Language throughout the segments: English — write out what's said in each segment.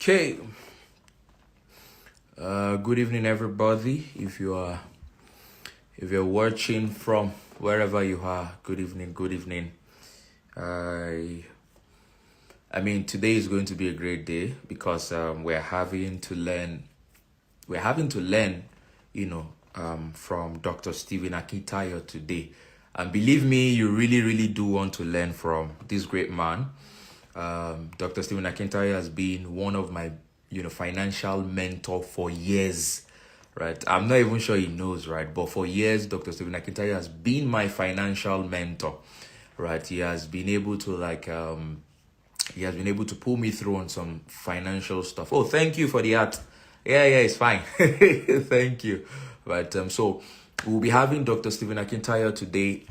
Okay. Good evening, everybody. If you're watching from wherever you are, good evening. Good evening. I mean, today is going to be a great day because we're having to learn. We're having to learn, from Dr. Stepen Akin today. And believe me, you really, really do want to learn from this great man. Dr. Stepen Akin has been one of my, financial mentor for years, right? I'm not even sure he knows, right? But for years, Dr. Stepen Akin has been my financial mentor, right? He has been able to pull me through on some financial stuff. Oh, thank you for the art. Yeah, it's fine. Thank you. Right. So we'll be having Dr. Stepen Akin today,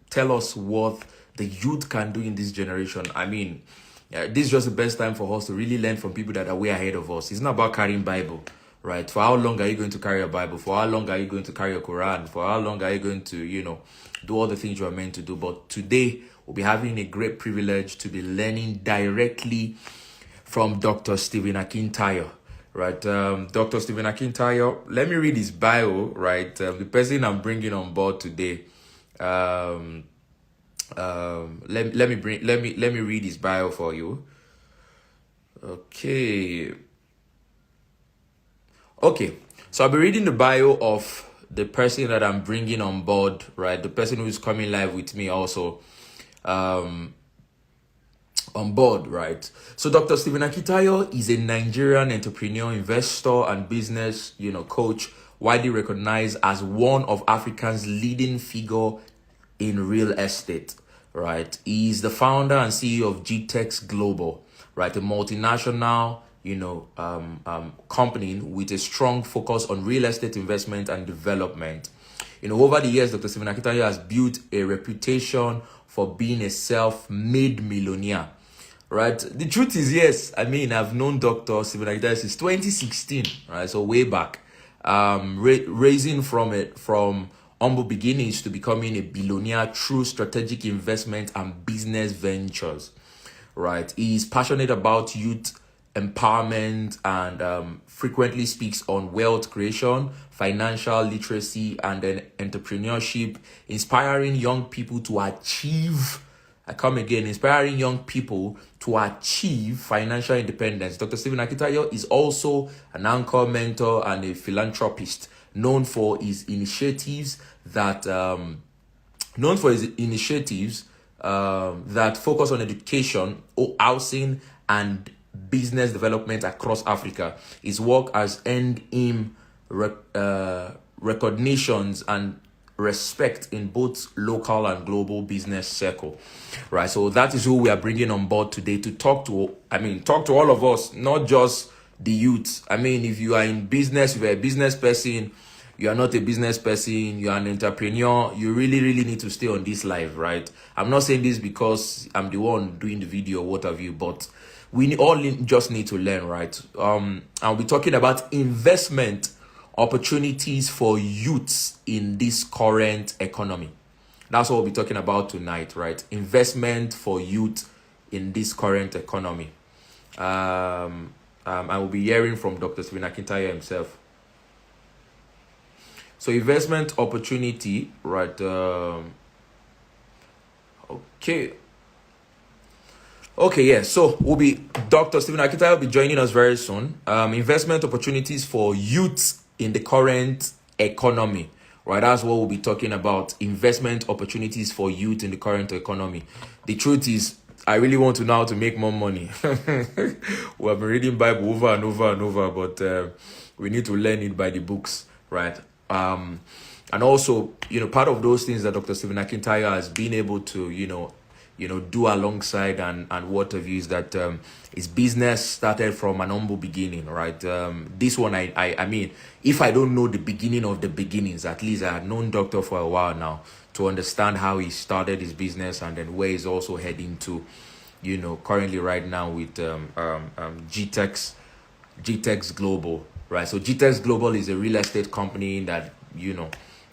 tell us what the youth can do in this generation. I mean, this is just the best time for us to really learn from people that are way ahead of us. It's not about carrying Bible, right? For how long are you going to carry a Bible? For how long are you going to carry a Quran? For how long are you going to, do all the things you are meant to do? But today, we'll be having a great privilege to be learning directly from Dr. Stepen Akin, right? Dr. Stepen Akin, let me read his bio, right? The person I'm bringing on board today, let me read his bio for you. Okay, so I'll be reading the bio of the person that I'm bringing on board, right? The person who's coming live with me also on board, right? So Dr. Stepen Akin is a Nigerian entrepreneur, investor, and business, coach, widely recognized as one of Africa's leading figure in real estate, right? He's the founder and CEO of GTEX Global, right? A multinational, company with a strong focus on real estate investment and development. Over the years, Dr. Stepen Akin has built a reputation for being a self-made millionaire, right? The truth is, yes, I mean, I've known Dr. Stepen Akin since 2016, right? So way back, raising from humble beginnings to becoming a billionaire through strategic investment and business ventures, right? He's passionate about youth empowerment and frequently speaks on wealth creation, financial literacy, and then entrepreneurship, inspiring young people to achieve financial independence. Dr. Stepen Akin is also an anchor, mentor, and a philanthropist known for his initiatives that focus on education, housing, and business development across Africa. His work has earned him recognitions and respect in both local and global business circle, right? So that is who we are bringing on board today to talk to all of us, not just the youth. I mean, if you are in business, if you're a business person, you are not a business person, you are an entrepreneur, you really, really need to stay on this live, right? I'm not saying this because I'm the one doing the video or what have you, but we all just need to learn, right? I'll be talking about investment opportunities for youths in this current economy. That's what we'll be talking about tonight, right? Investment for youth in this current economy. I will be hearing from Dr. Stepen Akin himself. So investment opportunity, right? Okay, yeah. So Dr. Stepen Akin will be joining us very soon. Investment opportunities for youth in the current economy, right? That's what we'll be talking about. Investment opportunities for youth in the current economy. The truth is, I really want to know how to make more money. We have been reading Bible over and over and over, but we need to learn it by the books, right? And also, part of those things that Dr. Stepen Akin has been able to, do alongside and what have you is that his business started from an humble beginning, right? This one, I mean, if I don't know the beginning of the beginnings, at least I had known Doctor for a while now to understand how he started his business and then where he's also heading to, currently right now with GTEX Global, right? So GTEX Global is a real estate company that,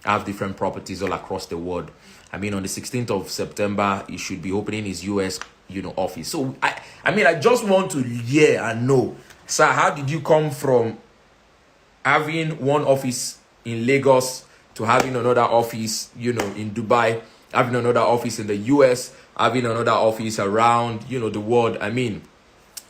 have different properties all across the world. I mean, on the 16th of September, he should be opening his US, office. So, I just want to hear and know Sir, how did you come from having one office in Lagos to having another office, in Dubai, having another office in the US, having another office around, the world? I mean,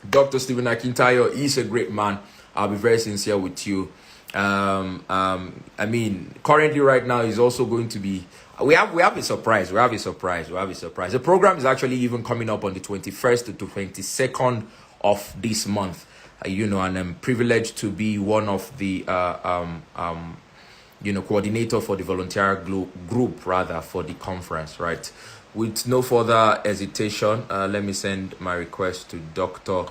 Dr. Stepen Akin is a great man. I'll be very sincere with you. I mean, currently right now is also going to be. We have a surprise. We have a surprise. We have a surprise. The program is actually even coming up on the 21st to 22nd of this month. And I'm privileged to be one of the coordinator for the volunteer group rather for the conference, right? With no further hesitation, let me send my request to Dr.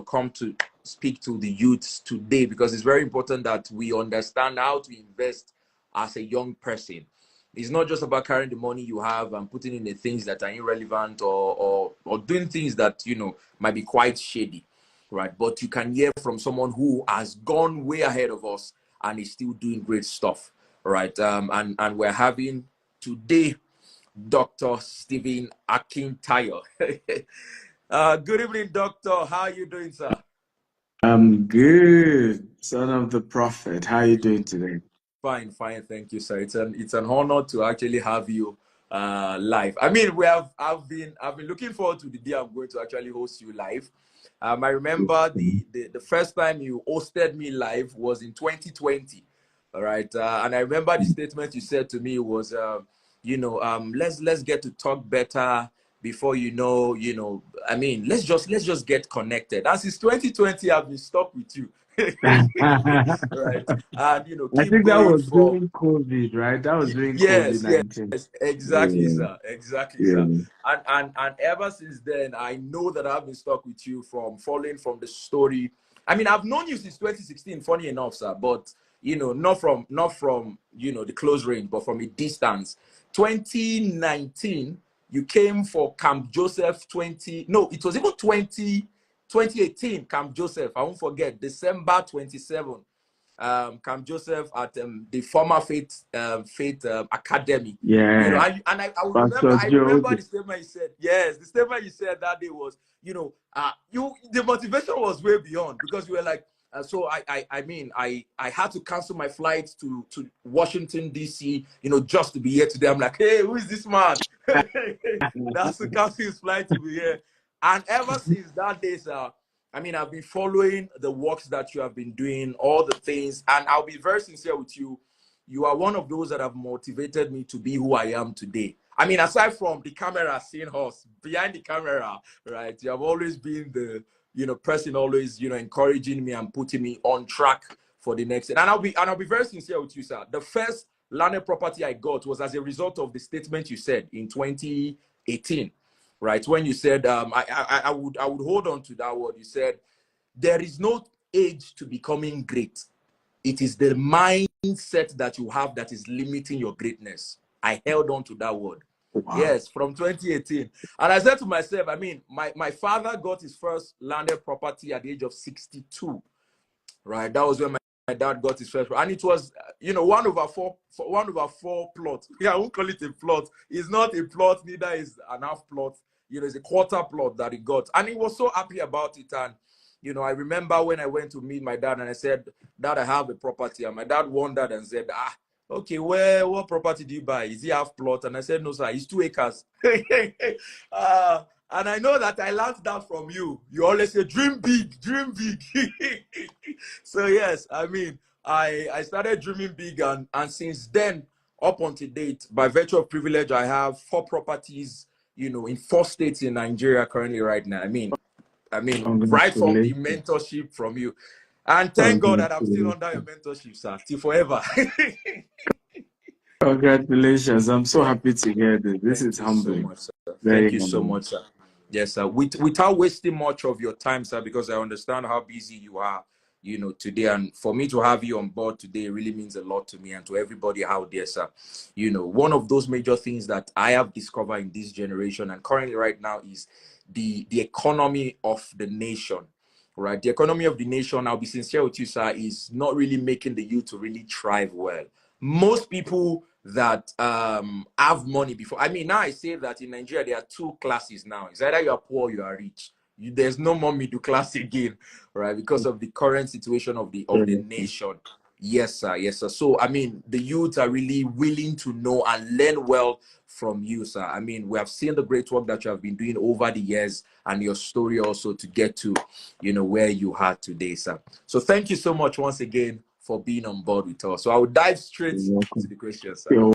Come to speak to the youths today, because it's very important that we understand how to invest as a young person. It's not just about carrying the money you have and putting in the things that are irrelevant, or doing things that might be quite shady, right? But you can hear from someone who has gone way ahead of us and is still doing great stuff, right? And we're having today Dr. Stepen Akin. Good evening, doctor. How are you doing, sir? I'm good, son of the prophet. How are you doing today? Fine, fine. Thank you, sir. It's an honor to actually have you live. I mean, I've been looking forward to the day I'm going to actually host you live. I remember the first time you hosted me live was in 2020. All right. And I remember the statement you said to me was, let's get to talk better before I mean, let's just get connected. And since 2020, I've been stuck with you. Right. And I keep think that going was for. during COVID, right? That was during Yes, yes, COVID-19. exactly, Yeah, sir. Exactly, sir. yeah. And ever since then, I know that I've been stuck with you from following from the story. I mean, I've known you since 2016, funny enough, sir, but not from the close range, but from a distance. 2019, you came for Camp Joseph 20. No, it was even 2018, Camp Joseph. I won't forget, December 27th. Camp Joseph at the former Faith Academy. Yeah, I will remember. Pastor I Joe. remember the statement you said. Yes, the statement you said that day was, the motivation was way beyond, because you were like, so I had to cancel my flight to Washington D.C. Just to be here today. I'm like, hey, who is this man? That's to cancel his flight to be here. And ever since that day, sir, I mean, I've been following the works that you have been doing, all the things, and I'll be very sincere with you. You are one of those that have motivated me to be who I am today. I mean, aside from the camera seeing us behind the camera, right? You have always been the person always encouraging me and putting me on track for the next. And I'll be very sincere with you, sir. The first landed property I got was as a result of the statement you said in 2018, right? When you said, I would hold on to that word. You said, there is no age to becoming great. It is the mindset that you have that is limiting your greatness. I held on to that word. Wow. Yes, from 2018. And I said to myself, I mean, my father got his first landed property at the age of 62, right? That was when my dad got his first, and it was 1/4 plot. Yeah, I won't call it a plot. It's not a plot, neither is an half plot. It's a quarter plot that he got, and he was so happy about it. And I remember when I went to meet my dad, and I said, "Dad, I have a property," and my dad wondered and said, "Okay, what property do you buy? Is it half plot?" And I said, "No, sir, it's 2 acres." uh, and I know that I learned that from you. You always say, dream big, dream big. So yes, I mean, I started dreaming big, and since then up until date, by virtue of privilege, I have 4 properties, in 4 states in Nigeria currently right now. I mean, right from the Congratulations. mentorship from you. And thank God that I'm still under your Congratulations. mentorship, sir, till forever. Congratulations. I'm so Thank happy to hear this. This Thank is you so humbling. much, sir. Thank Very you so humbling. much, sir. Yes, sir. Without wasting much of your time, sir, because I understand how busy you are, today. And for me to have you on board today really means a lot to me and to everybody out there, sir. One of those major things that I have discovered in this generation and currently right now is the economy of the nation. Right, the economy of the nation, I'll be sincere with you, sir, is not really making the youth to really thrive well. most people that have money before. I mean, now I say that in Nigeria there are two classes now. It's either you are poor or you are rich. There's no more middle class again, right? Because of the current situation of the nation. Yes, sir. Yes, sir. So I mean, the youths are really willing to know and learn well from you, sir. I mean, we have seen the great work that you have been doing over the years and your story also to get to, where you are today, sir. So thank you so much once again for being on board with us. So I will dive straight You're into welcome. the questions, sir. You're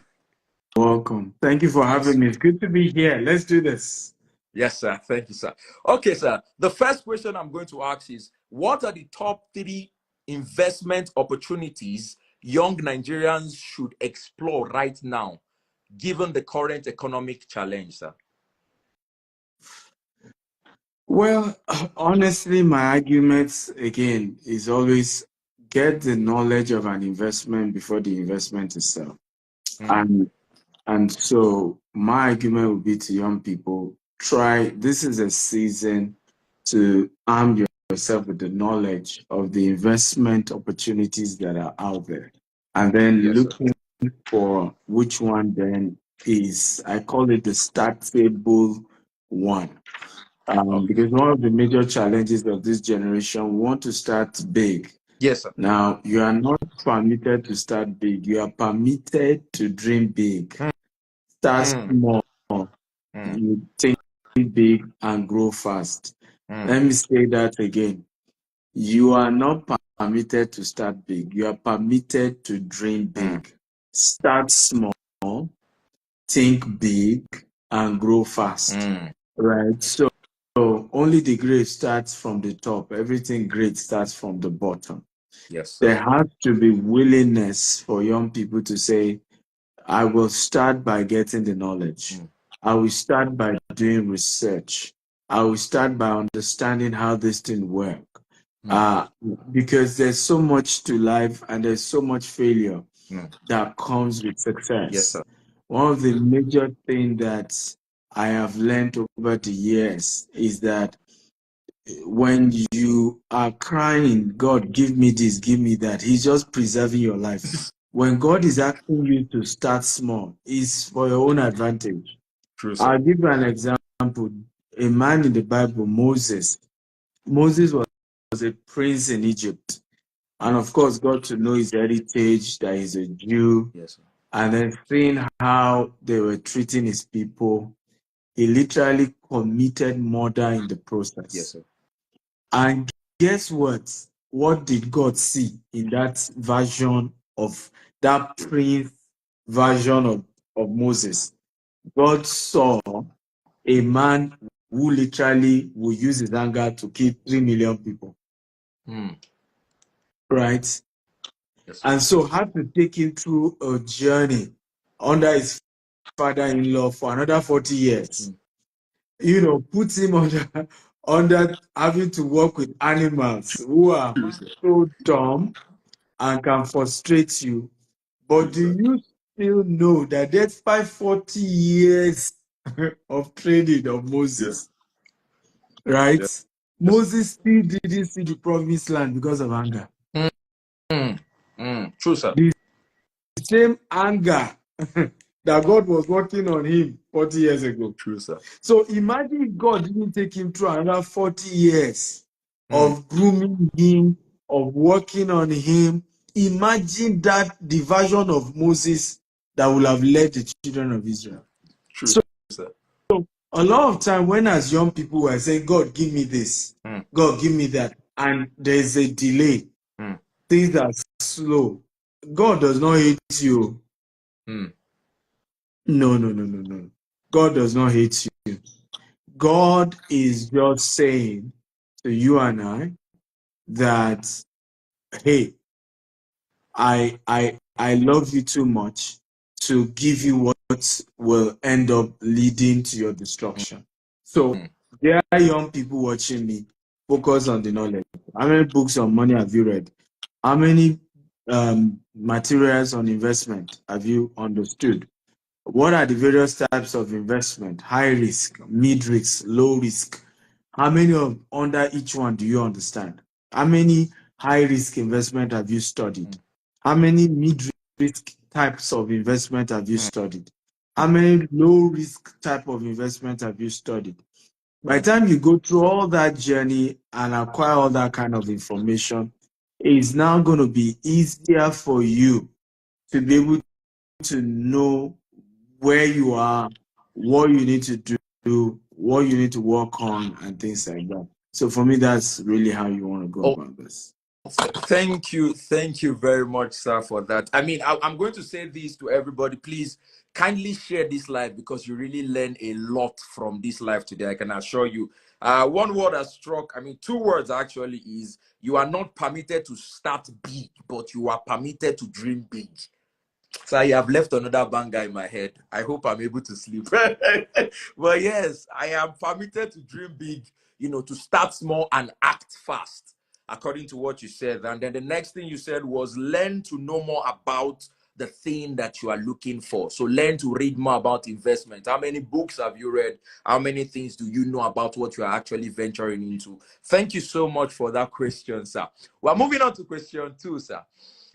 welcome. Thank you for Yes. having me. It's good to be here. Let's do this. Yes, sir. Thank you, sir. Okay, sir. The first question I'm going to ask is, what are the top 3 investment opportunities young Nigerians should explore right now, given the current economic challenge, sir? Well, honestly, my arguments again is always get the knowledge of an investment before the investment itself. And so my argument would be to young people, this is a season to arm yourself with the knowledge of the investment opportunities that are out there. And then Yes, sir. looking for which one then is, I call it the startable one. Okay. Because one of the major challenges of this generation, we want to start big. Yes, sir. Now, you are not permitted to start big. You are permitted to dream big. Start small. You think big and grow fast. Let me say that again. You are not permitted to start big. You are permitted to dream big. Start small, think big, and grow fast. Right? So only the great starts from the top. Everything great starts from the bottom. Yes, sir. There has to be willingness for young people to say, I will start by getting the knowledge. I will start by doing research. I will start by understanding how this thing works. Because there's so much to life and there's so much failure that comes with success. Yes, sir. One of the major things that I have learned over the years is that when you are crying, God, give me this, give me that, He's just preserving your life. When God is asking you to start small, it's for your own advantage. True, sir. I'll give you an example. A man in the Bible, Moses. Moses was a prince in Egypt. And of course, got to know his heritage, that he's a Jew. Yes, sir. And then seeing how they were treating his people, he literally committed murder in the process. Yes, sir. And guess what? What did God see in that version of that prince version of Moses? God saw a man who literally will use his anger to kill 3 million people. Right? Yes, And so had to take him through a journey under his father-in-law for another 40 years. Put him under having to work with animals who are so dumb and can frustrate you. But do you still know that despite 40 years of training of Moses, right? Yes. Moses still didn't see the promised land because of anger. True, sir. The same anger that God was working on him 40 years ago. True, sir. So imagine if God didn't take him through another 40 years of grooming him, of working on him. Imagine that the version of Moses that would have led the children of Israel. True, sir. So a lot of time when as young people were saying, God, give me this, God, give me that, and there's a delay, things are slow. God does not hate you. No. God does not hate you. God is just saying to you and I that, hey, I love you too much to give you what will end up leading to your destruction. So there are young people watching me. Focus on the knowledge. How many books on money have you read? How many materials on investment have you understood? What are the various types of investment? High risk, mid risk, low risk. How many of under each one do you understand? How many high risk investment have you studied? How many mid risk types of investment have you studied? How many low risk type of investment have you studied? By the time you go through all that journey and acquire all that kind of information, it's now going to be easier for you to be able to know where you are, what you need to do, what you need to work on, and things like that. So for me, that's really how you want to go about this. Thank you very much, sir, for that. I mean, I'm going to say this to everybody. Please kindly share this live because you really learn a lot from this live today. I can assure you. One word that struck, I mean, two words actually is you are not permitted to start big, but you are permitted to dream big. So I have left another banger in my head. I hope I'm able to sleep. But yes, I am permitted to dream big, to start small and act fast, according to what you said. And then the next thing you said was learn to know more about the thing that you are looking for. So learn to read more about investment. How many books have you read? How many things do you know about what you are actually venturing into? Thank you so much for that question, sir. We're moving on to question 2, sir.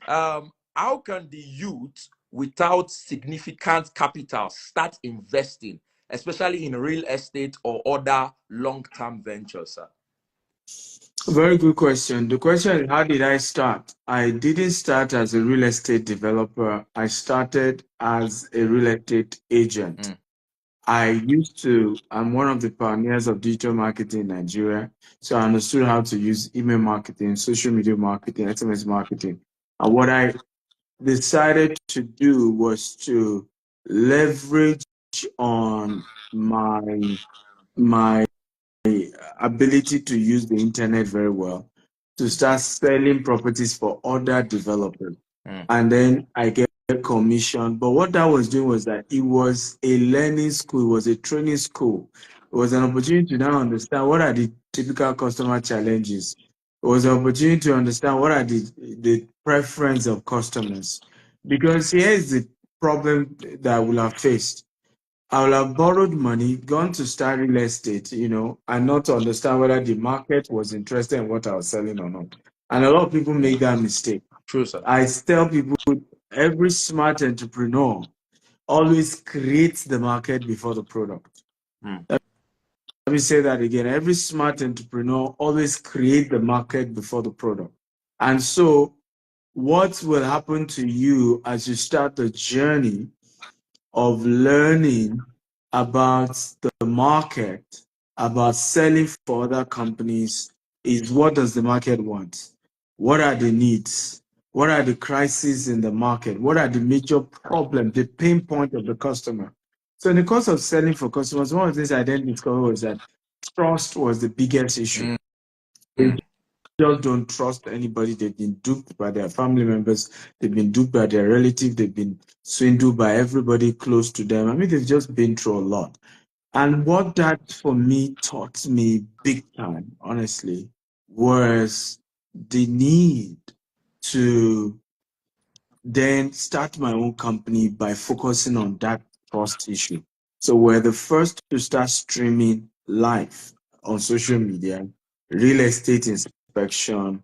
How can the youth without significant capital start investing, especially in real estate or other long-term ventures, sir? Very good question. The question is, how did I start? I didn't start as a real estate developer. I started as a real estate agent. I'm one of the pioneers of digital marketing in Nigeria. So I understood how to use email marketing, social media marketing, SMS marketing. And what I decided to do was to leverage on my ability to use the internet very well to start selling properties for other developers. And then I get commission. But what that was doing was that it was a learning school, it was a training school. It was an opportunity to now understand what are the typical customer challenges. It was an opportunity to understand what are the preference of customers. Because here is the problem that I will have faced. I will have borrowed money, gone to start real estate, and not to understand whether the market was interested in what I was selling or not. And a lot of people make that mistake. True, sir. I tell people every smart entrepreneur always creates the market before the product. Let me say that again. Every smart entrepreneur always creates the market before the product. And so what will happen to you as you start the journey of learning about the market, about selling for other companies, is what does the market want? What are the needs? What are the crises in the market? What are the major problems, the pain point of the customer? So in the course of selling for customers, one of the things I then discovered was that trust was the biggest issue. They just don't trust anybody. They've been duped by their family members. They've been duped by their relatives. They've been swindled by everybody close to them. I mean, they've just been through a lot. And what that for me taught me big time, honestly, was the need to then start my own company by focusing on that trust issue. So we're the first to start streaming live on social media, real estate inspection,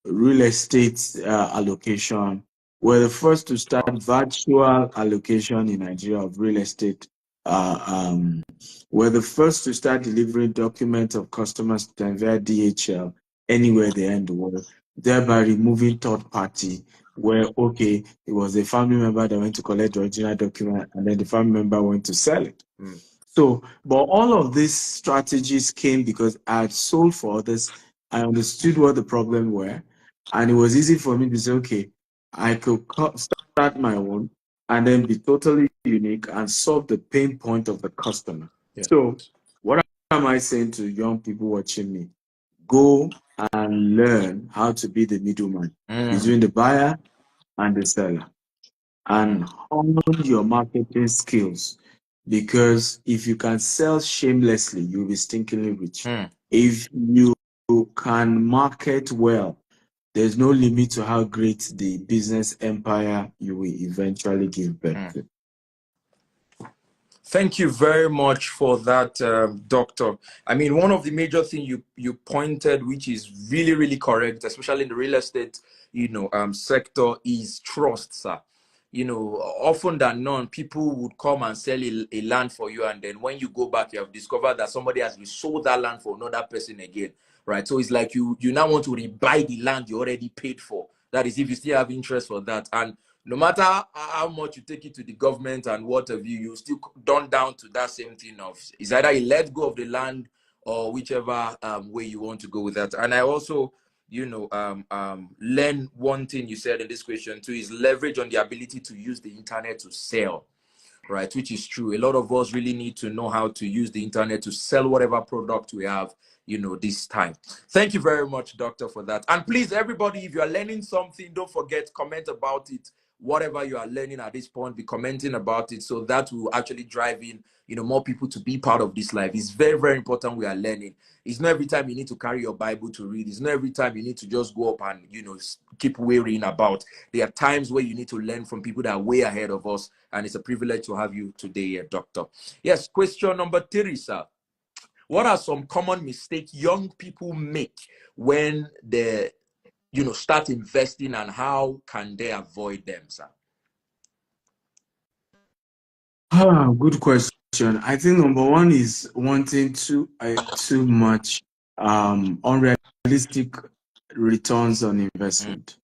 real estate allocation. We're the first to start virtual allocation in Nigeria of real estate. We're the first to start delivering documents of customers via DHL anywhere they are in the world, thereby removing third party. Where, okay, it was a family member that went to collect the original document and then the family member went to sell it. So, but all of these strategies came because I had sold for others. I understood what the problem were. And it was easy for me to say, okay, I could start my own and then be totally unique and solve the pain point of the customer. Yeah. So what am I saying to young people watching me? Go and learn how to be the middleman between the buyer and the seller and hone your marketing skills. Because if you can sell shamelessly, you'll be stinkingly rich. If you can market well, there's no limit to how great the business empire you will eventually give birth to. Thank you very much for that, Doctor. I mean, one of the major things you pointed, which is really correct, especially in the real estate, sector, is trust, sir. often than not, people would come and sell a land for you, and then when you go back, you have discovered that somebody has resold that land for another person again, right? So it's like you now want to rebuy the land you already paid for. That is, if you still have interest for that. And no matter how much you take it to the government and what have you, you still done down to that same thing of, it's either you let go of the land or whichever way you want to go with that. And I also learn one thing you said in this question too, is leverage on the ability to use the internet to sell, right? Which is true. A lot of us really need to know how to use the internet to sell whatever product we have, this time. Thank you very much, Doctor, for that. And please, everybody, if you are learning something, don't forget, comment about it. Whatever you are learning at this point, be commenting about it, so that will actually drive in, more people to be part of this life. It's very, very important we are learning. It's not every time you need to carry your Bible to read. It's not every time you need to just go up and, keep worrying about. There are times where you need to learn from people that are way ahead of us, and it's a privilege to have you today, Doctor. Yes, question number 3, sir. What are some common mistakes young people make when they, start investing, and how can they avoid them, sir? Good question. I think number one is wanting too much unrealistic returns on investment,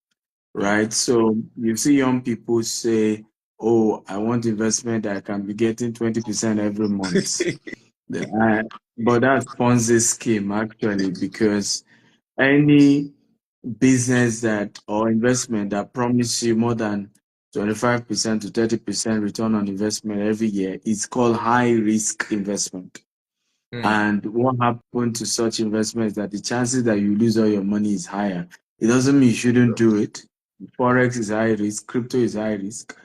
right? So you see young people say, "Oh, I want investment that I can be getting 20% every month." But that's Ponzi scheme actually, because any business that or investment that promise you more than 25% to 30% return on investment every year is called high risk investment. And what happened to such investments that the chances that you lose all your money is higher. It doesn't mean you shouldn't do it. Forex is high risk, crypto is high risk.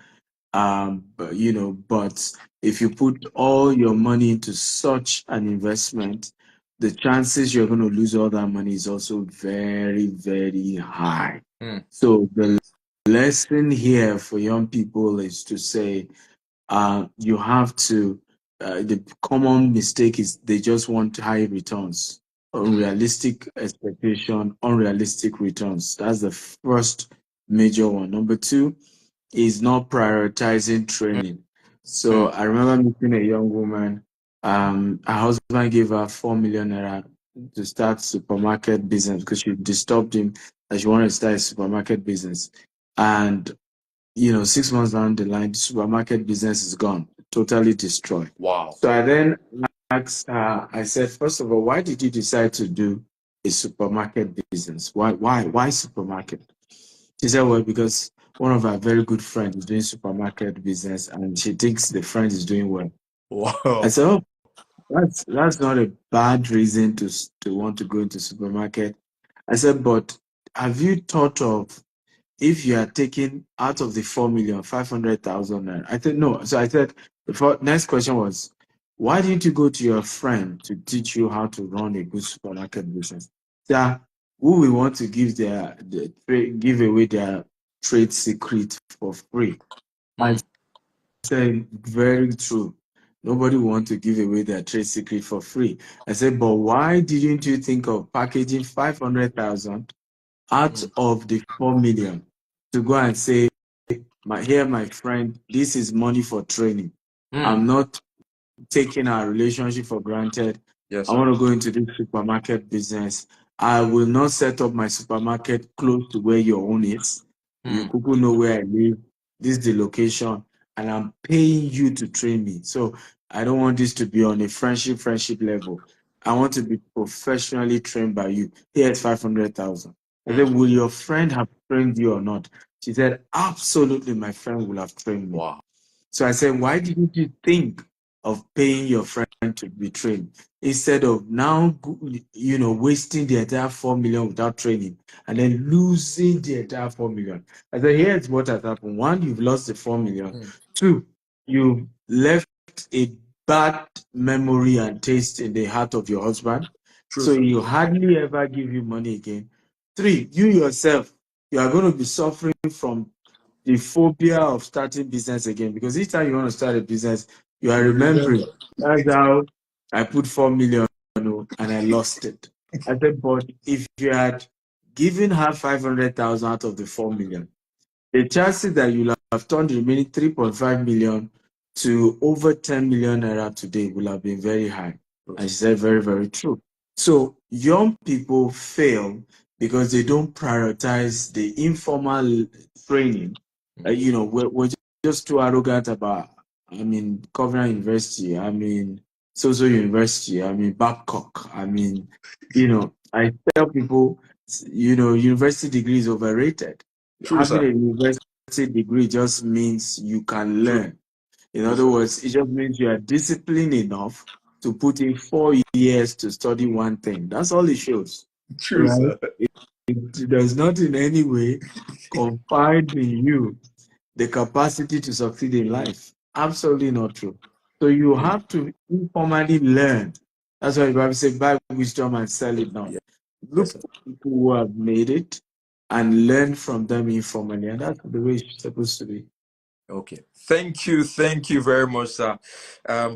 But if you put all your money into such an investment, the chances you're going to lose all that money is also very, very high. So the lesson here for young people is to say, you have to, the common mistake is they just want high returns, unrealistic expectation, unrealistic returns. That's the first major one. Number two is not prioritizing training. So I remember meeting a young woman. Her husband gave her 4 million naira to start supermarket business because she disturbed him that she wanted to start a supermarket business. And 6 months down the line, the supermarket business is gone, totally destroyed. Wow. So I then asked her, I said, first of all, why did you decide to do a supermarket business? Why supermarket? She said, well, because one of our very good friends is doing supermarket business and she thinks the friend is doing well. Wow. I said, oh, that's not a bad reason to want to go into supermarket. I said, but have you thought of if you are taking out of the 4 million, 500,000? I said, no. So I said, the next question was, why didn't you go to your friend to teach you how to run a good supermarket business? Yeah, who will want to give away their trade secret for free? I said, very true. Nobody wants to give away their trade secret for free. I said, but why didn't you think of packaging 500,000 out of the 4 million to go and say, my friend, this is money for training. I'm not taking our relationship for granted. Yes, I want to go into this supermarket business. I will not set up my supermarket close to where your own is. You people know where I live. This is the location, and I'm paying you to train me. So I don't want this to be on a friendship level. I want to be professionally trained by you. Here's 500,000. I said, will your friend have trained you or not? She said, absolutely, my friend will have trained me. Wow. So I said, why didn't you think of paying your friend to be trained instead of now, wasting the entire 4 million without training and then losing the entire 4 million? I said, here's what has happened. One, you've lost the 4 million. Two, you left a bad memory and taste in the heart of your husband. True, So sir. he'll hardly ever give you money again. Three, you yourself, you are going to be suffering from the phobia of starting business again, because each time you want to start a business, you are remembering that's how I put 4 million and I lost it. I said, but if you had given her 500,000 out of the 4 million, the chances that you'll have turned the remaining 3.5 million to over 10 million naira today will have been very high. And she said, very, very true. So young people fail because they don't prioritize the informal training. We're just too arrogant about, Covenant University, Soso University, Babcock. I tell people, university degree is overrated. True, Having sir. a university degree just means you can True. learn. In True, other sir. words, it just means you are disciplined enough to put in 4 years to study one thing. That's all it shows. True, Right? sir. It does not in any way confide in you the capacity to succeed in life. Absolutely not true. So you have to informally learn. That's why the Bible says, buy wisdom and sell it not. Yeah. Look Yes, sir. for people who have made it and learn from them informally. And that's the way it's supposed to be. Okay. Thank you very much, sir.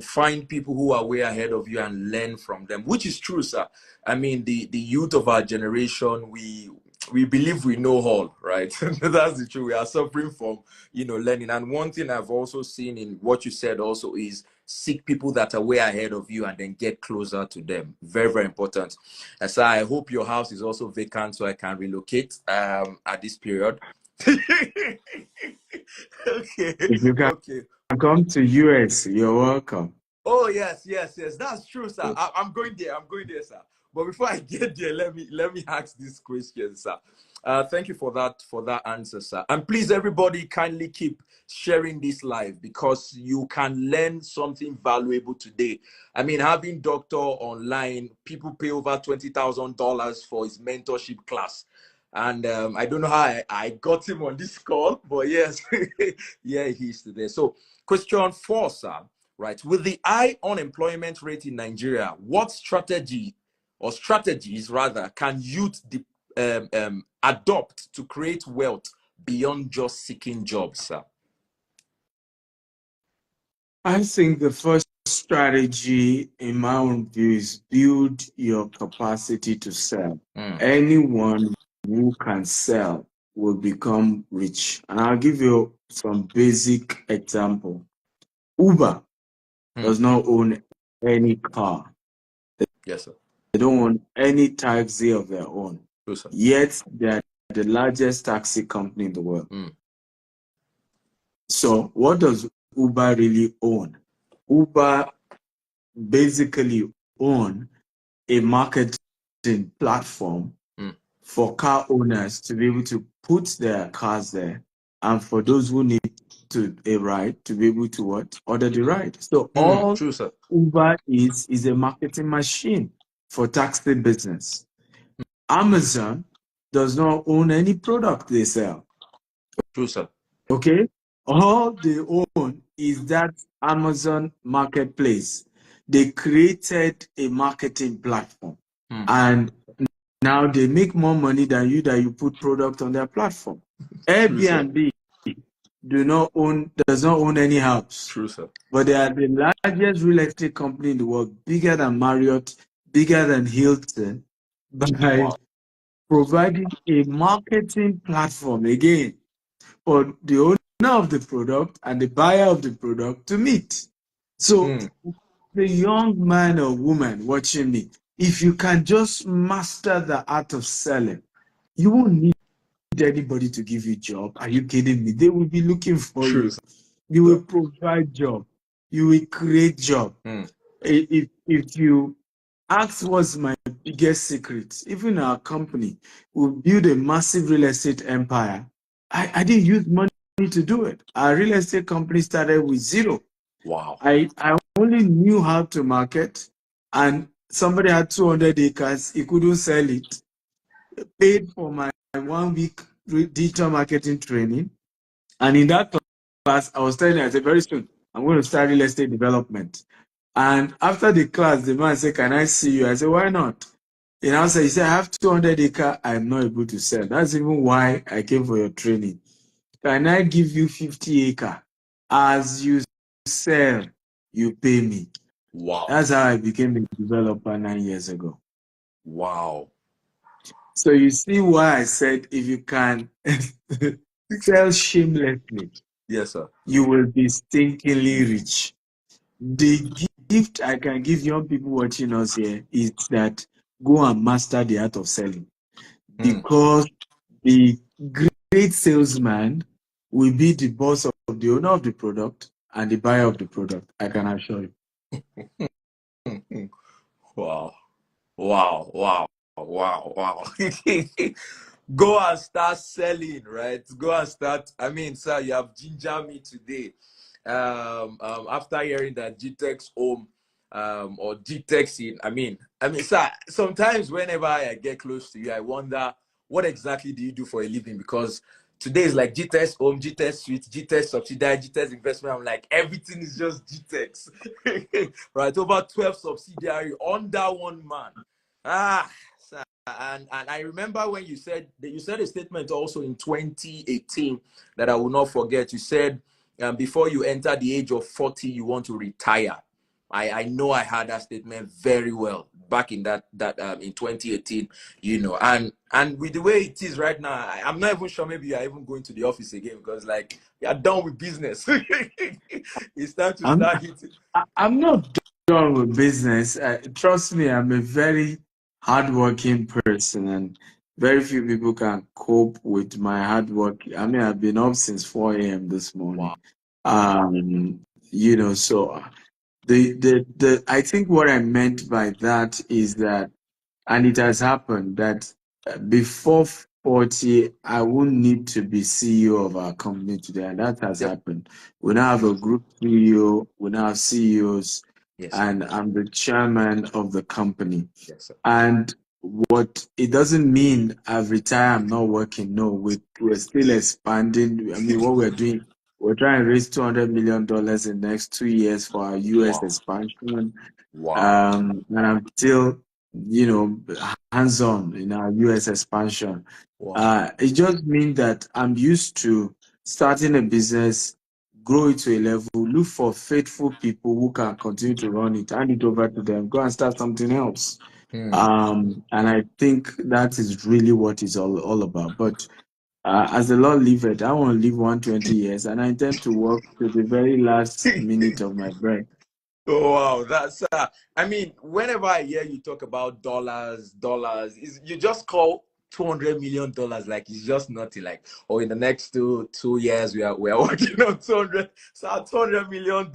Find people who are way ahead of you and learn from them, which is true, sir. I mean, the youth of our generation, we believe we know all, right? That's the truth. We are suffering from, learning. And one thing I've also seen in what you said also is seek people that are way ahead of you and then get closer to them. Very, very important. And so I hope your house is also vacant so I can relocate at this period. Okay, If you can okay. come to US, you're welcome. Oh yes, yes, yes. That's true, sir. I'm going there. I'm going there, sir. But before I get there, let me ask this question, sir. Thank you for that answer, sir. And please, everybody, kindly keep sharing this live because you can learn something valuable today. I mean, having doctor online, people pay over $20,000 for his mentorship class. And I don't know how I got him on this call, but yes, yeah, he's today. So, question 4, sir. Right. With the high unemployment rate in Nigeria, what strategies rather can youth adopt to create wealth beyond just seeking jobs, sir? I think the first strategy, in my own view, is build your capacity to sell. Anyone who can sell will become rich. And I'll give you some basic example. Uber does not own any car. Yes, sir. They don't own any taxi of their own. True, sir. Yet they're the largest taxi company in the world. So what does Uber really own? Uber basically own a marketing platform for car owners to be able to put their cars there, and for those who need a ride to be able to what? Order the ride. So all True, sir. Uber is a marketing machine for taxi business. Amazon does not own any product they sell. True, sir. Okay? All they own is that Amazon marketplace. They created a marketing platform. And now they make more money than you that you put product on their platform. True, sir. Airbnb does not own any house. True, sir. But they are the largest real estate company in the world, bigger than Marriott, bigger than Hilton, by providing a marketing platform again for the owner of the product and the buyer of the product to meet. So the young man or woman watching me, if you can just master the art of selling, you won't need anybody to give you a job. Are you kidding me? They will be looking for True, you. sir. You will provide job. You will create job. If you ask what's my biggest secret, even our company, we build a massive real estate empire. I didn't use money to do it. Our real estate company started with zero. Wow. I only knew how to market, and somebody had 200 acres. He couldn't sell it. Paid for my 1 week digital marketing training. And in that class, I was telling him, I said, very soon, I'm going to start real estate development. And after the class, the man said, can I see you? I said, why not? In answer, he said, I have 200 acres I'm not able to sell. That's even why I came for your training. Can I give you 50 acres? As you sell, you pay me. Wow. That's how I became a developer 9 years ago. Wow. So you see why I said if you can sell shamelessly, Yes, sir. you will be stinkingly rich. The gift I can give young people watching us here is that go and master the art of selling, Hmm. because the great salesman will be the boss of the owner of the product and the buyer of the product. I can assure you. Wow. Wow, wow, wow, wow. Go and start selling, right? Go and start. I mean, sir, you have gingered me today. After hearing that GTEx home, or GTEx in, I mean, sir, sometimes whenever I get close to you, I wonder what exactly do you do for a living? Because today is like GTEx home, GTEx suite, GTEx subsidiary, GTEx investment. I'm like, everything is just GTEx, right? Over 12 subsidiary under one man. Ah, sir. And I remember when you said that, you said a statement also in 2018 that I will not forget. You said, before you enter the age of 40, you want to retire. I know I had that statement very well back in that in 2018, and with the way it is right now, I'm not even sure maybe you're even going to the office again, because like you're done with business. It's time to I'm start hitting. I'm not done with business. Trust me, I'm a very hardworking person, and very few people can cope with my hard work. I mean, I've been up since 4 a.m. this morning. Wow. So the I think what I meant by that is that, and it has happened, that before 40, I won't need to be CEO of our company today, and that has Yep. happened. We now have a group CEO, we now have CEOs, Yes, sir. and I'm the chairman of the company. Yes, sir. And what it doesn't mean I've retired, I'm not working. No, we're still expanding. I mean, what we're doing, we're trying to raise $200 million in the next 2 years for our US Wow. expansion. Wow. And I'm still, hands-on in our US expansion. Wow. It just means that I'm used to starting a business, grow it to a level, look for faithful people who can continue to run it, hand it over to them, go and start something else. Hmm. And I think that is really what it's all about. But as the Lord liveth, I want to live 120 years, and I intend to work to the very last minute of my breath. Oh wow, that's I mean, whenever I hear you talk about dollars, is you just call $200 million like it's just nothing. Like, oh, in the next two years we are working on 200, so $200 million.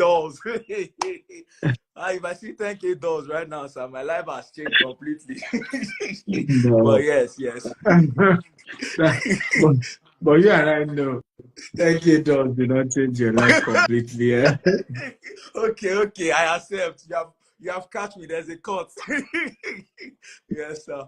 If I see 10K dollars right now, sir, my life has changed completely. But No. yes, yes. That- but, but you and I know $10K do not change your life completely. Eh? Okay, I accept. You have catch me. There's a cut. Yes, sir.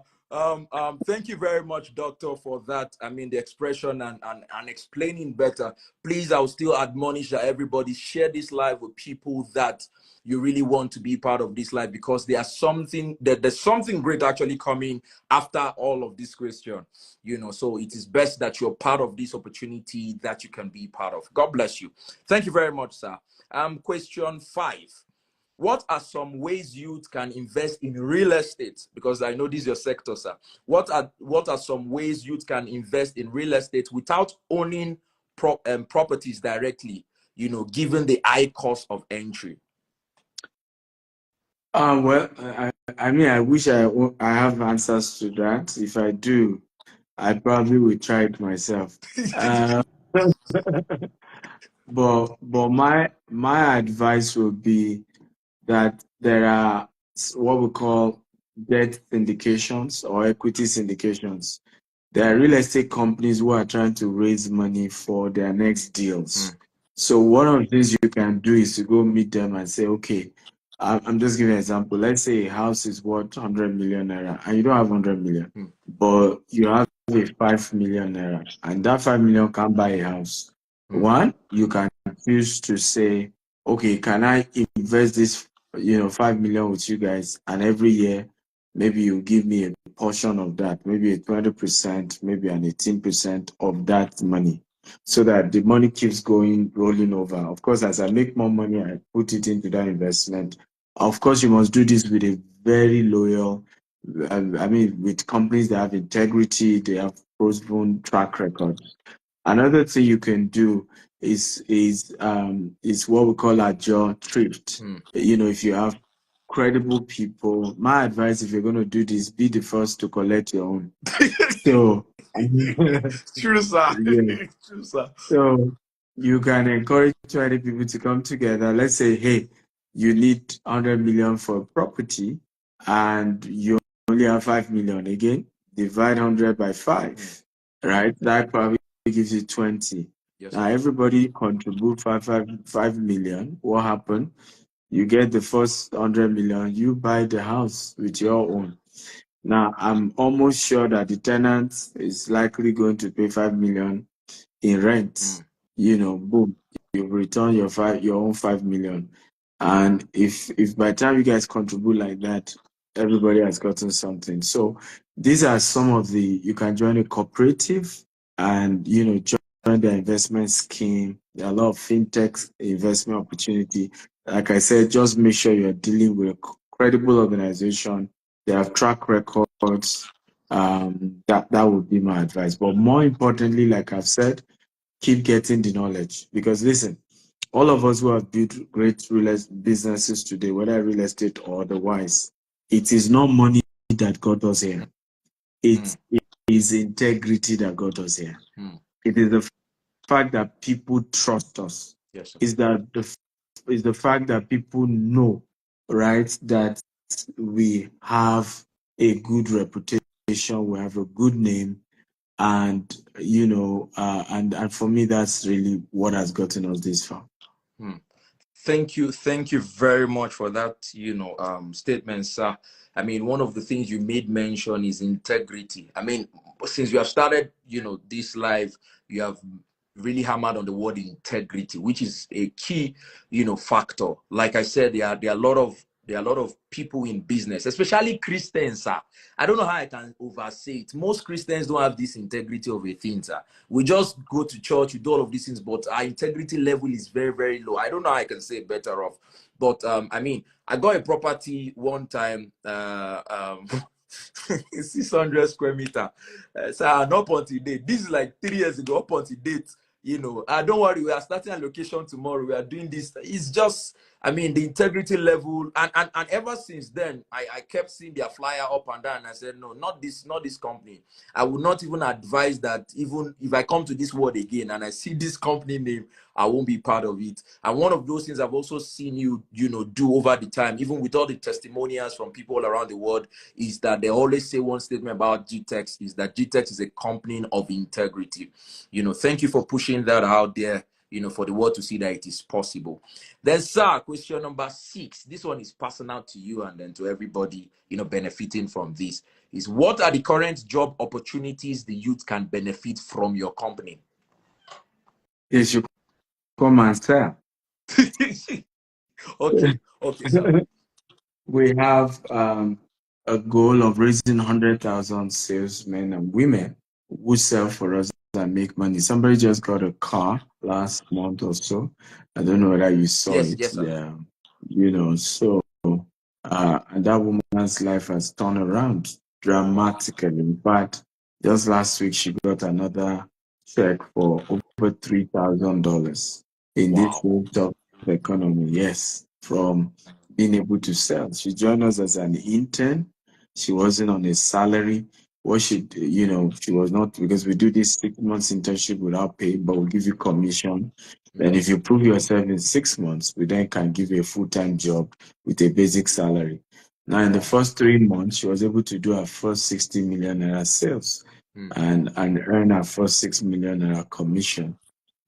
Thank you very much, doctor, for that. I mean, the expression and explaining better. Please, I'll still admonish that everybody share this live with people that you really want to be part of this life, because there's something great actually coming after all of this question. So it is best that you're part of this opportunity that you can be part of. God bless you. Thank you very much, sir. Question 5. What are some ways youth can invest in real estate? Because I know this is your sector, sir. What are some ways youth can invest in real estate without owning properties directly, given the high cost of entry? Well, I mean, I wish I have answers to that. If I do, I probably will try it myself. Uh, but my advice would be that there are what we call debt syndications or equity syndications. There are real estate companies who are trying to raise money for their next deals. So one of the things you can do is to go meet them and say, okay, I'm just giving an example. Let's say a house is worth 100 million naira and you don't have 100 million, Hmm. but you have a 5 million naira, and that 5 million can't buy a house. Hmm. One, you can choose to say, okay, can I invest this, 5 million with you guys, and every year maybe you give me a portion of that, maybe a 20%, maybe an 18% of that money, so that the money keeps going, rolling over. Of course, as I make more money, I put it into that investment. Of course, you must do this with a very loyal, I mean, with companies that have integrity, they have proven track records. Another thing you can do is what we call a jaw thrift. You know, if you have credible people, my advice, if you're going to do this, be the first to collect your own. So, True, sir. yeah. True, sir. So you can encourage 20 people to come together. Let's say, hey, you need 100 million for property and you only have 5 million. Again, divide 100 by 5, right? That probably gives you 20. Yes, Now, sir. everybody contribute 5 million. What happened? You get the first 100 million, you buy the house with your own. Now, I'm almost sure that the tenant is likely going to pay 5 million in rent. You know, boom, you return your own 5 million. And if by the time you guys contribute like that, everybody has gotten something. So these are some of you can join a cooperative and, you know, join the investment scheme. There are a lot of fintech investment opportunity. Like I said, just make sure you're dealing with a credible organization. They have track records. That would be my advice. But more importantly, like I've said, keep getting the knowledge. Because listen, all of us who have built great businesses today, whether real estate or otherwise, it is not money that got us here. It is integrity that got us here. It is the fact that people trust us. Yes, sir. Is the fact that people know, right, that we have a good reputation, we have a good name, and you know, and for me, that's really what has gotten us this far. Thank you very much for that, statement, sir. I mean, one of the things you made mention is integrity. I mean, since you have started, this live, you have really hammered on the word integrity, which is a key, factor. Like I said, there are a lot of people in business, especially Christians, sir. I don't know how I can oversay it. Most Christians don't have this integrity of a thing, sir. We just go to church, we do all of these things, but our integrity level is very, very low. I don't know how I can say it better off. But I mean, I got a property one time, 600 square meter. So up until date. This is like 3 years ago, up until date. Don't worry, we are starting a location tomorrow. We are doing this. It's just, I mean, the integrity level, and ever since then, I kept seeing their flyer up and down. And I said, no, not this company. I would not even advise that. Even if I come to this world again and I see this company name, I won't be part of it. And one of those things I've also seen you do over the time, even with all the testimonials from people all around the world, is that they always say one statement about GTEx is that GTEx is a company of integrity. Thank you for pushing that out there, for the world to see that it is possible. Then, sir, question number 6. This one is personal to you and then to everybody, benefiting from this. Is what are the current job opportunities the youth can benefit from your company? They should come and sell. Okay, sir. We have a goal of raising 100,000 salesmen and women who sell for us and make money. Somebody just got a car last month or so. I don't know whether you saw it. Yes, sir. Yeah, so and that woman's life has turned around dramatically. In fact, just last week she got another check for over $3,000 in this tough economy. Yes, from being able to sell. She joined us as an intern. She wasn't on a salary. What she, she was not, because we do this 6 months internship without pay, but we give you commission. And if you prove yourself in 6 months, we then can give you a full-time job with a basic salary. Now, in the first 3 months, she was able to do her first 60 million naira sales and earn her first 6 million naira commission.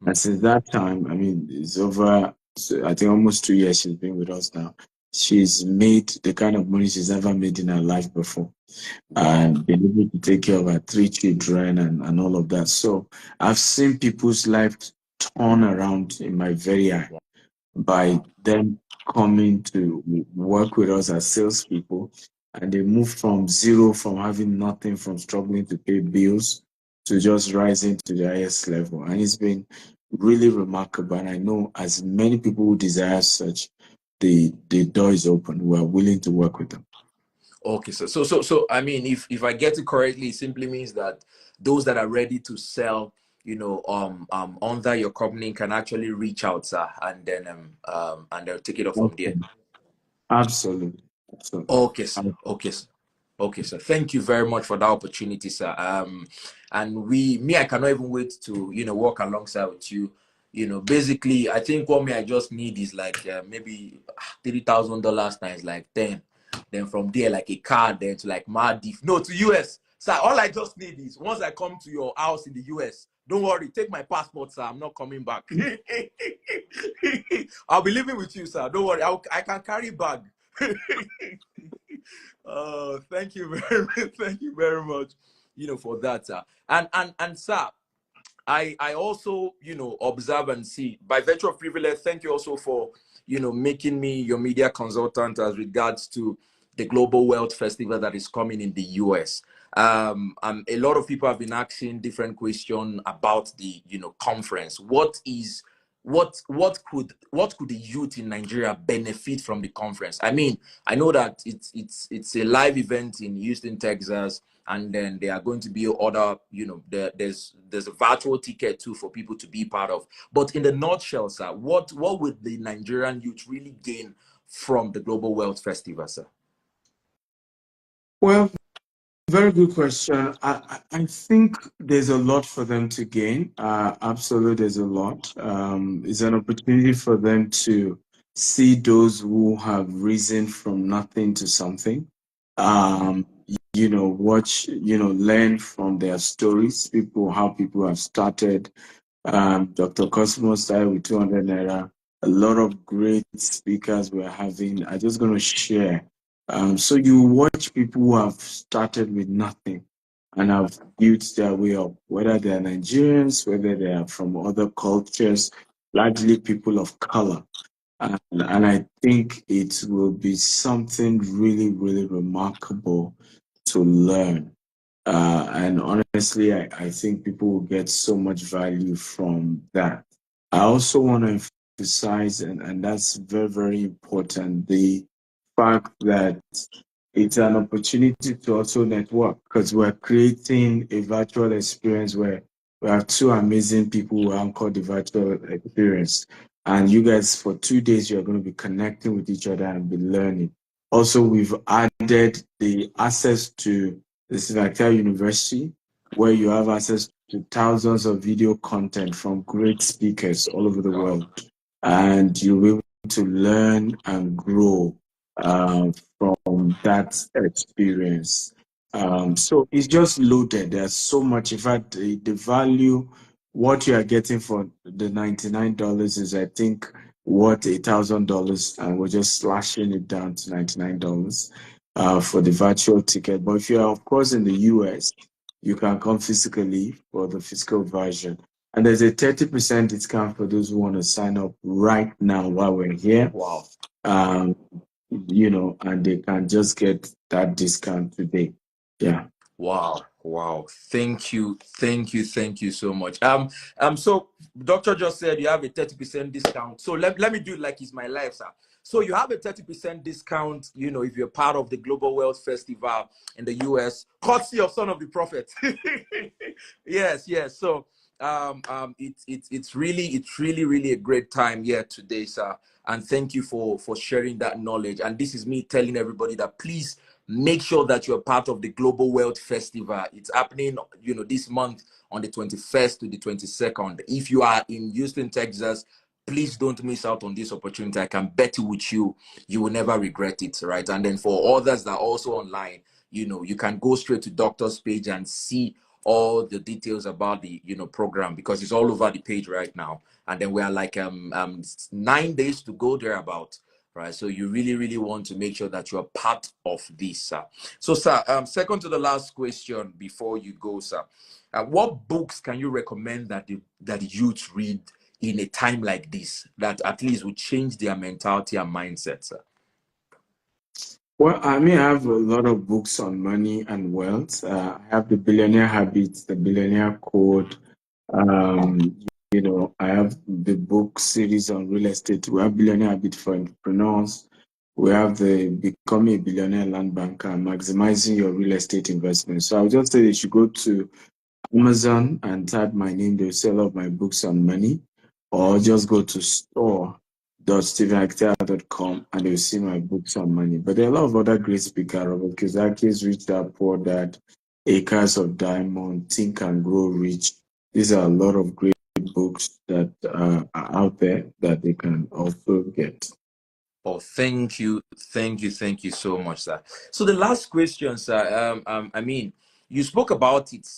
And since that time, I mean, it's over, I think almost 2 years she's been with us now. She's made the kind of money she's ever made in her life before. And been able to take care of her 3 children and all of that. So I've seen people's lives turn around in my very eye by them coming to work with us as salespeople. And they move from zero, from having nothing, from struggling to pay bills, to just rising to the highest level. And it's been really remarkable. And I know as many people who desire such, the door is open. We are willing to work with them. Okay, so I mean, if I get it correctly, it simply means that those that are ready to sell, under your company can actually reach out, sir, and they'll take it up from there. Okay. Absolutely. Absolutely. Okay, sir. Okay, sir. Okay, sir. Thank you very much for that opportunity, sir. And I cannot even wait to, work alongside with you. Basically, I think what I just need is like maybe $3,000 times like 10. Then from there, like a car, then to like Maldives. No, to US. Sir, all I just need is once I come to your house in the US, don't worry, take my passport, sir. I'm not coming back. I'll be living with you, sir. Don't worry. I can carry bag. Thank you very much. Thank you very much, for that, sir. And sir, I also, observe and see by virtue of privilege. Thank you also for, making me your media consultant as regards to the Global Wealth Festival that is coming in the US. A lot of people have been asking different questions about the, conference. What could the youth in Nigeria benefit from the conference? I mean, I know that it's a live event in Houston, Texas, and then there are going to be other, there's a virtual ticket too for people to be part of. But in the nutshell, sir, what would the Nigerian youth really gain from the Global Wealth Festival, sir? Well, very good question. I think there's a lot for them to gain. Absolutely, there's a lot. It's an opportunity for them to see those who have risen from nothing to something. Watch, learn from their stories, how people have started. Dr. Cosmo started with 200 Naira. A lot of great speakers we're having. I'm just going to share. So you watch people who have started with nothing and have built their way up, whether they are Nigerians, whether they are from other cultures, largely people of color. And I think it will be something really, really remarkable to learn. And honestly, I think people will get so much value from that. I also want to emphasize, and that's very, very important, the fact that it's an opportunity to also network because we're creating a virtual experience where we have two amazing people who anchor the virtual experience. And you guys, for 2 days, you're going to be connecting with each other and be learning. Also, we've added the access to the Selecta University, where you have access to thousands of video content from great speakers all over the world. And you'll be able to learn and grow from that experience. So it's just loaded. There's so much. In fact, the value, what you are getting for the $99 is, I think, worth $1,000, and we're just slashing it down to $99 for the virtual ticket. But if you are, of course, in the US, you can come physically for the physical version. And there's a 30% discount for those who want to sign up right now while we're here. Wow. And they can just get that discount today. Yeah. Wow. Thank you so much. So doctor just said you have a 30% discount. So let me do it like it's my life, sir. So you have a 30% discount, if you're part of the Global Wealth Festival in the US, courtesy of Son of the Prophet. Yes. So it's really a great time here today, sir. And thank you for sharing that knowledge. And this is me telling everybody that please make sure that you're part of the Global Wealth Festival. It's happening, this month on the 21st to the 22nd. If you are in Houston, Texas, please don't miss out on this opportunity. I can bet with you will never regret it, right? And then for others that are also online, you can go straight to Doctor's page and see all the details about the program, because it's all over the page right now. And then we are like 9 days to go thereabout. Right, so you really want to make sure that you are part of this, sir. So, sir, second to the last question before you go, sir, what books can you recommend that the youth read in a time like this that at least will change their mentality and mindset, sir? Well, I have a lot of books on money and wealth. I have the Billionaire Habits, the Billionaire Code. I have the book series on real estate. We have Billionaire Habits for Entrepreneurs. We have the Becoming a Billionaire Land Banker, Maximizing Your Real Estate Investment. So I would just say they should go to Amazon and type my name, they'll sell all my books on money, or just go to store.stepenakin.com and you'll see my books on money. But there are a lot of other great speakers. Robert Kiyosaki's Rich Dad Poor Dad, Acres of Diamond, Think and Grow Rich. These are a lot of great books that are out there that they can also get. Oh, thank you so much, sir. So the last question, sir. I mean, you spoke about it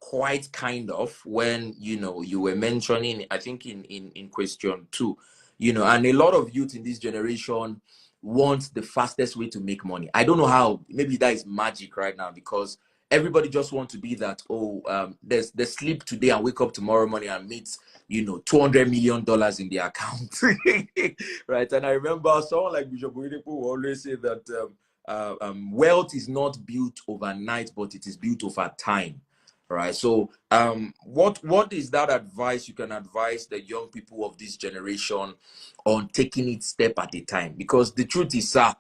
quite kind of when you were mentioning, I think in question 2, and a lot of youth in this generation want the fastest way to make money. I don't know how. Maybe that is magic right now because everybody just want to be that. Oh, there's sleep today and wake up tomorrow morning and meet $200 million in the account. Right. And I remember someone like Bishop Oyedepo will always say that wealth is not built overnight, but it is built over time. Right. So what is that advice you can advise the young people of this generation on taking it step at a time? Because the truth is, sir,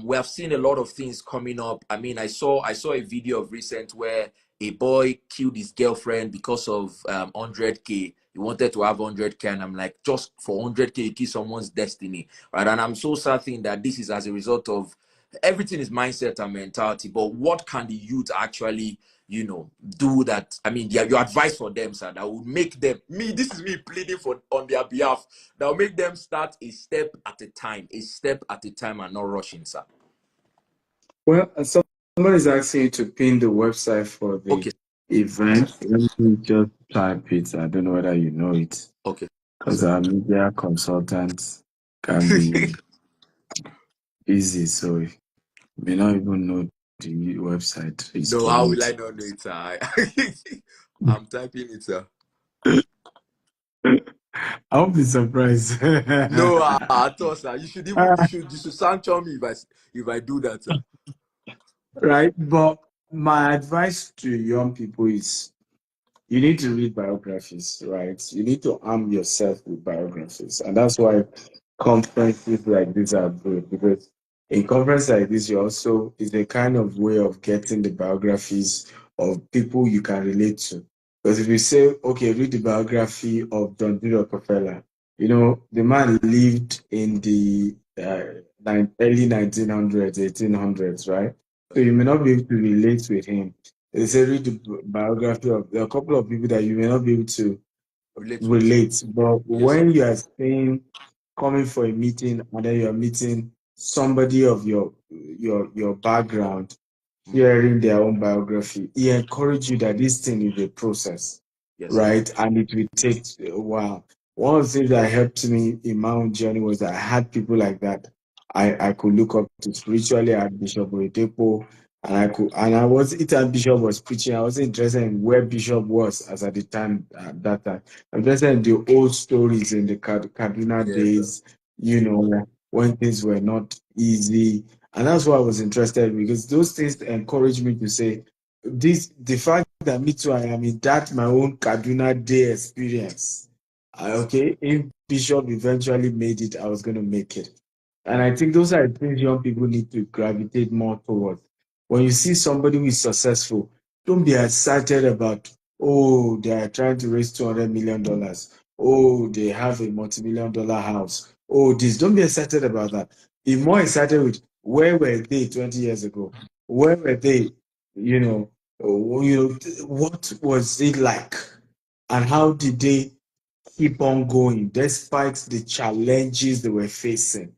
we have seen a lot of things coming up. I mean, I saw a video of recent where a boy killed his girlfriend because of 100K. He wanted to have 100K, and I'm like, just for 100K, you kill someone's destiny, right? And I'm so certain that this is as a result of everything is mindset and mentality. But what can the youth actually, do that? I mean, your advice for them, sir, that will make them, this is me pleading for on their behalf, that will make them start a step at a time, and not rushing, sir. Well, someone is asking you to pin the website for the Okay. event. Let me just type it. I don't know whether you know it. Okay. Because our media consultants can be busy, so you may not even know the website is No, how will I promoting. not know it, sir? I'm typing it, sir. I won't be surprised. No, at all, sir. You should sanction me if I do that, sir. Right, but my advice to young people is you need to read biographies, right? You need to arm yourself with biographies. And that's why conferences like this are good, because a conference like this you also is a kind of way of getting the biographies of people you can relate to. Because if you say, okay, read the biography of John D. Rockefeller, the man lived in the early 1900s, 1800s, right? So you may not be able to relate with him. They say read the biography of there are a couple of people that you may not be able to Relate with. relate. But Yes, sir. when you are saying coming for a meeting and then you're meeting somebody of your background, hearing their own biography, he encourage you that this thing is a process, Yes, sir. right? And it will take a while. One of the things that helped me in my own journey was that I had people like that I could look up to spiritually. I had Bishop Oyedepo, and I was it time Bishop was preaching. I wasn't interested in where Bishop was as at the time at that time. I'm interested in the old stories in the Kaduna Yes, sir. days, when things were not easy. And that's why I was interested, because those things encouraged me to say, the fact that me too, I am in that my own Kaduna day experience. Okay, if Bishop eventually made it, I was going to make it. And I think those are the things young people need to gravitate more towards. When you see somebody who is successful, don't be excited about, oh, they are trying to raise $200 million. Oh, they have a multi-million-dollar house. Oh, this. Don't be excited about that. Be more excited with where were they 20 years ago? Where were they? What was it like? And how did they keep on going despite the challenges they were facing?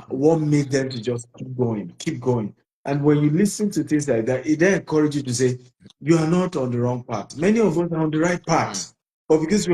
What made them to just keep going, keep going? And when you listen to things like that, it then encourages you to say, you are not on the wrong path. Many of us are on the right path. But because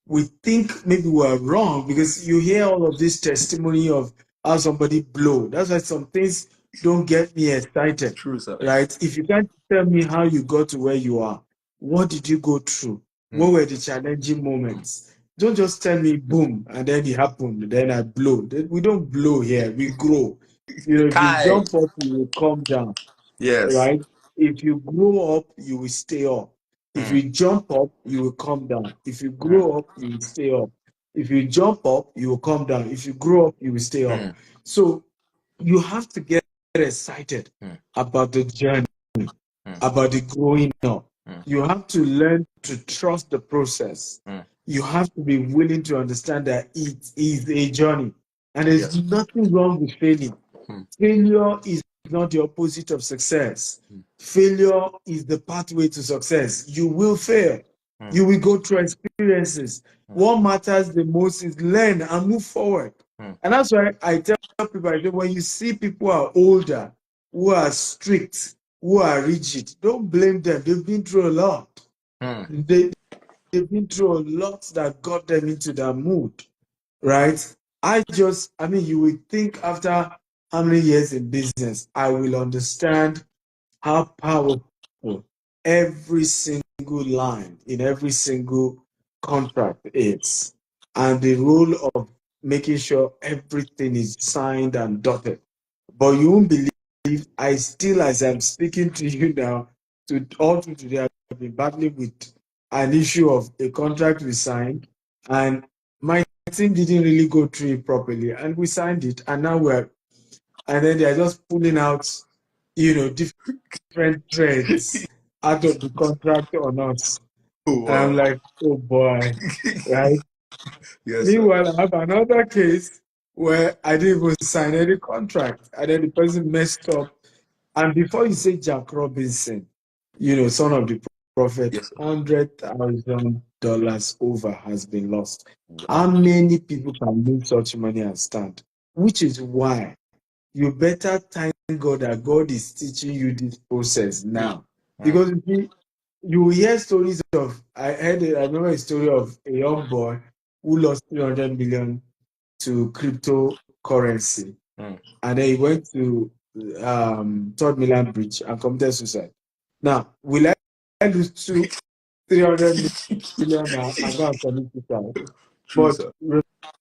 we think maybe we are wrong, because you hear all of this testimony of how somebody blow. That's why some things don't get me excited, True, sir. right? If you can't tell me how you got to where you are, what did you go through? What were the challenging moments? Don't just tell me boom and then it happened, then I blow. We don't blow here, we grow. If you Kai. jump up, you will come down, Yes. right? If you grow up, you will stay up. If Mm, you jump up, you will come down. If you mm, grow up, you will stay up. If you jump up, you will come down. If you grow up, you will stay up. mm, So you have to get excited mm, about the journey, mm. about the growing up. You have to learn to trust the process. You have to be willing to understand that it is a journey. And there's nothing wrong with failing. Failure is not the opposite of success. Failure is the pathway to success. You will fail. You will go through experiences. What matters the most is learn and move forward. And that's why I tell people, I say, when you see people are older, who are strict, who are rigid, don't blame them. They've been through a lot. They've been through a lot that got them into that mood, right? You would think after how many years in business, I will understand how powerful every single line in every single contract is, and the role of making sure everything is signed and dotted. But you won't believe, I still, as I'm speaking to you now, all through today, I've been battling with an issue of a contract we signed, and my team didn't really go through it properly, and we signed it, and then they're just pulling out, different threads out of the contract on us. Oh, wow. I'm like, oh boy, right? Yes, Meanwhile, I have another case where I didn't even sign any contract, and then the person messed up. And before you say Jack Robinson, son of the prophet, $100,000 over has been lost. How many people can lose such money and stand? Which is why you better thank God that God is teaching you this process now. Because you hear stories of, I remember a story of a young boy who lost 300 million to cryptocurrency. And then he went to Third Milan Bridge and committed suicide. Now, will I lose 300 million now and go and commit suicide? True, But sir.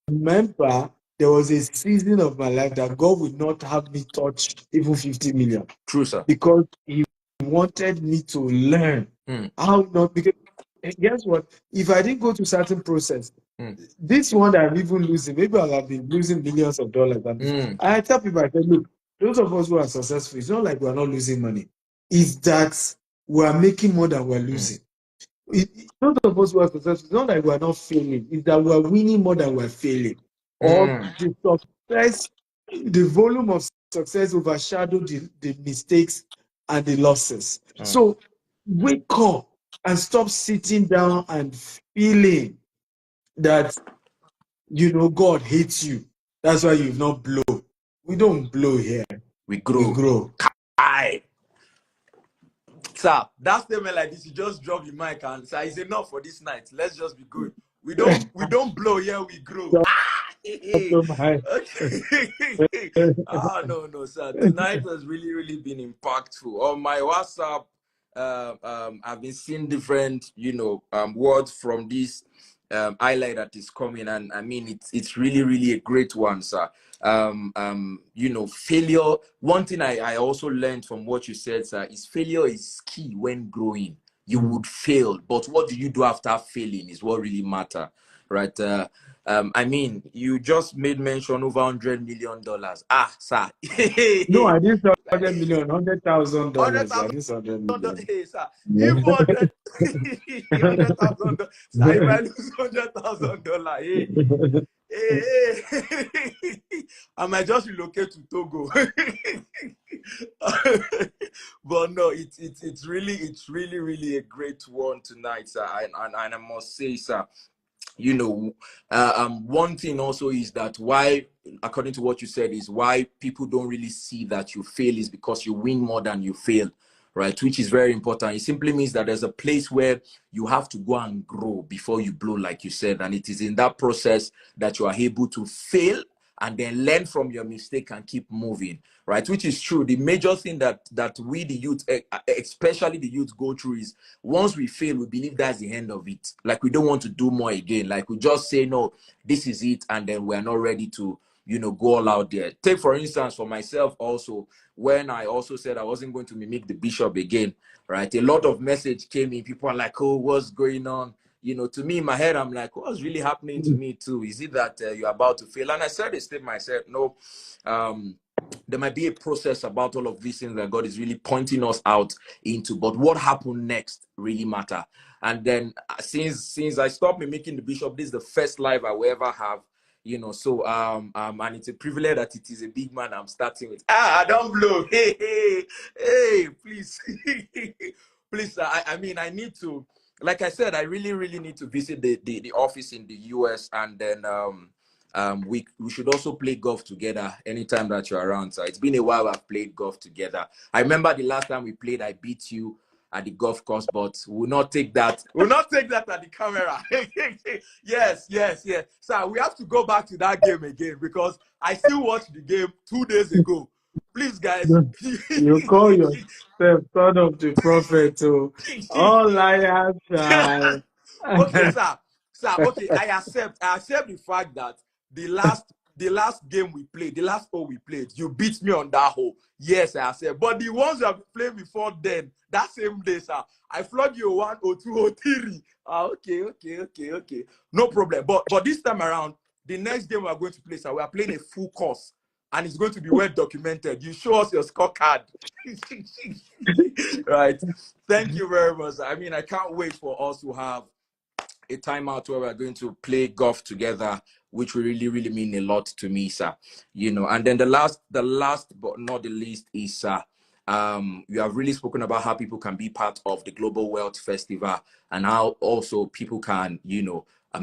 remember, there was a season of my life that God would not have me touch even 50 million. True, sir. Because He wanted me to learn how not. Because guess what? If I didn't go to certain process, this one that I'm even losing, maybe I'll have been losing millions of dollars. I tell people, I say, look, those of us who are successful, it's not like we're not losing money. It's that we're making more than we're losing. Those of us who are successful, it's not like we're not failing. It's that we're winning more than we're failing. Or the success, the volume of success overshadowed the mistakes and the losses. So wake up and stop sitting down and feeling that God hates you. That's why you've not blow. We don't blow here. We grow. We grow. Aye. Sir, that statement like this, you just drop the mic and say, it's enough for this night. Let's just be good. We don't blow here, we grow. Okay. No, sir. Tonight has really been impactful. On my WhatsApp, I've been seeing different, words from this highlight that is coming, and I mean it's really a great one, sir. Failure. One thing I also learned from what you said, sir, is failure is key when growing. You would fail, but what do you do after failing is what really matter, right? I mean, you just made mention over $100 million. Sir. No, I didn't say 100 million, $100,000. I didn't say 100 million. Hey, sir. If $100,000, sir, if I lose $100,000, hey, I might just relocate to Togo. But no, it's really a great one tonight, sir. And I must say, sir, one thing also is that why, according to what you said, is why people don't really see that you fail is because you win more than you fail, right? Which is very important. It simply means that there's a place where you have to go and grow before you blow, like you said, and it is in that process that you are able to fail and then learn from your mistake and keep moving, right? Which is true. The major thing that we, the youth, especially the youth, go through is once we fail, we believe that's the end of it. Like we don't want to do more again. Like we just say, no, this is it. And then we're not ready to, go all out there. Take, for instance, for myself also, when I also said I wasn't going to mimic the bishop again, right? A lot of message came in. People are like, oh, what's going on? To me, in my head, I'm like, what's really happening to me too? Is it that you're about to fail? And I said, I myself, no, there might be a process about all of these things that God is really pointing us out into, but what happened next really matter. And then since I stopped mimicking the bishop, this is the first live I will ever have, so and it's a privilege that it is a big man I'm starting with. I don't blow. Hey, please. Please, I mean, I need to, like I said, I really need to visit the office in the US, and then we should also play golf together anytime that you're around. So it's been a while I've played golf together. I remember the last time we played, I beat you at the golf course, but we'll not take that. We'll not take that at the camera. Yes. So we have to go back to that game again, because I still watched the game 2 days ago. Please, guys. You call yourself son of the prophet, so all liars are. Okay, sir. Okay, I accept the fact that the last game we played, the last hole we played, you beat me on that hole. Yes, I accept. But the ones you have played before then, that same day, sir, I flogged you 1 or 2 or 3. Okay. No problem. But this time around, the next game we are going to play, sir, we are playing a full course, and it's going to be well documented. You show us your scorecard. Right. Thank you very much. I mean, I can't wait for us to have a timeout where we're going to play golf together, which will really mean a lot to me, sir. And then the last but not the least is, you have really spoken about how people can be part of the Global Wealth Festival, and how also people can,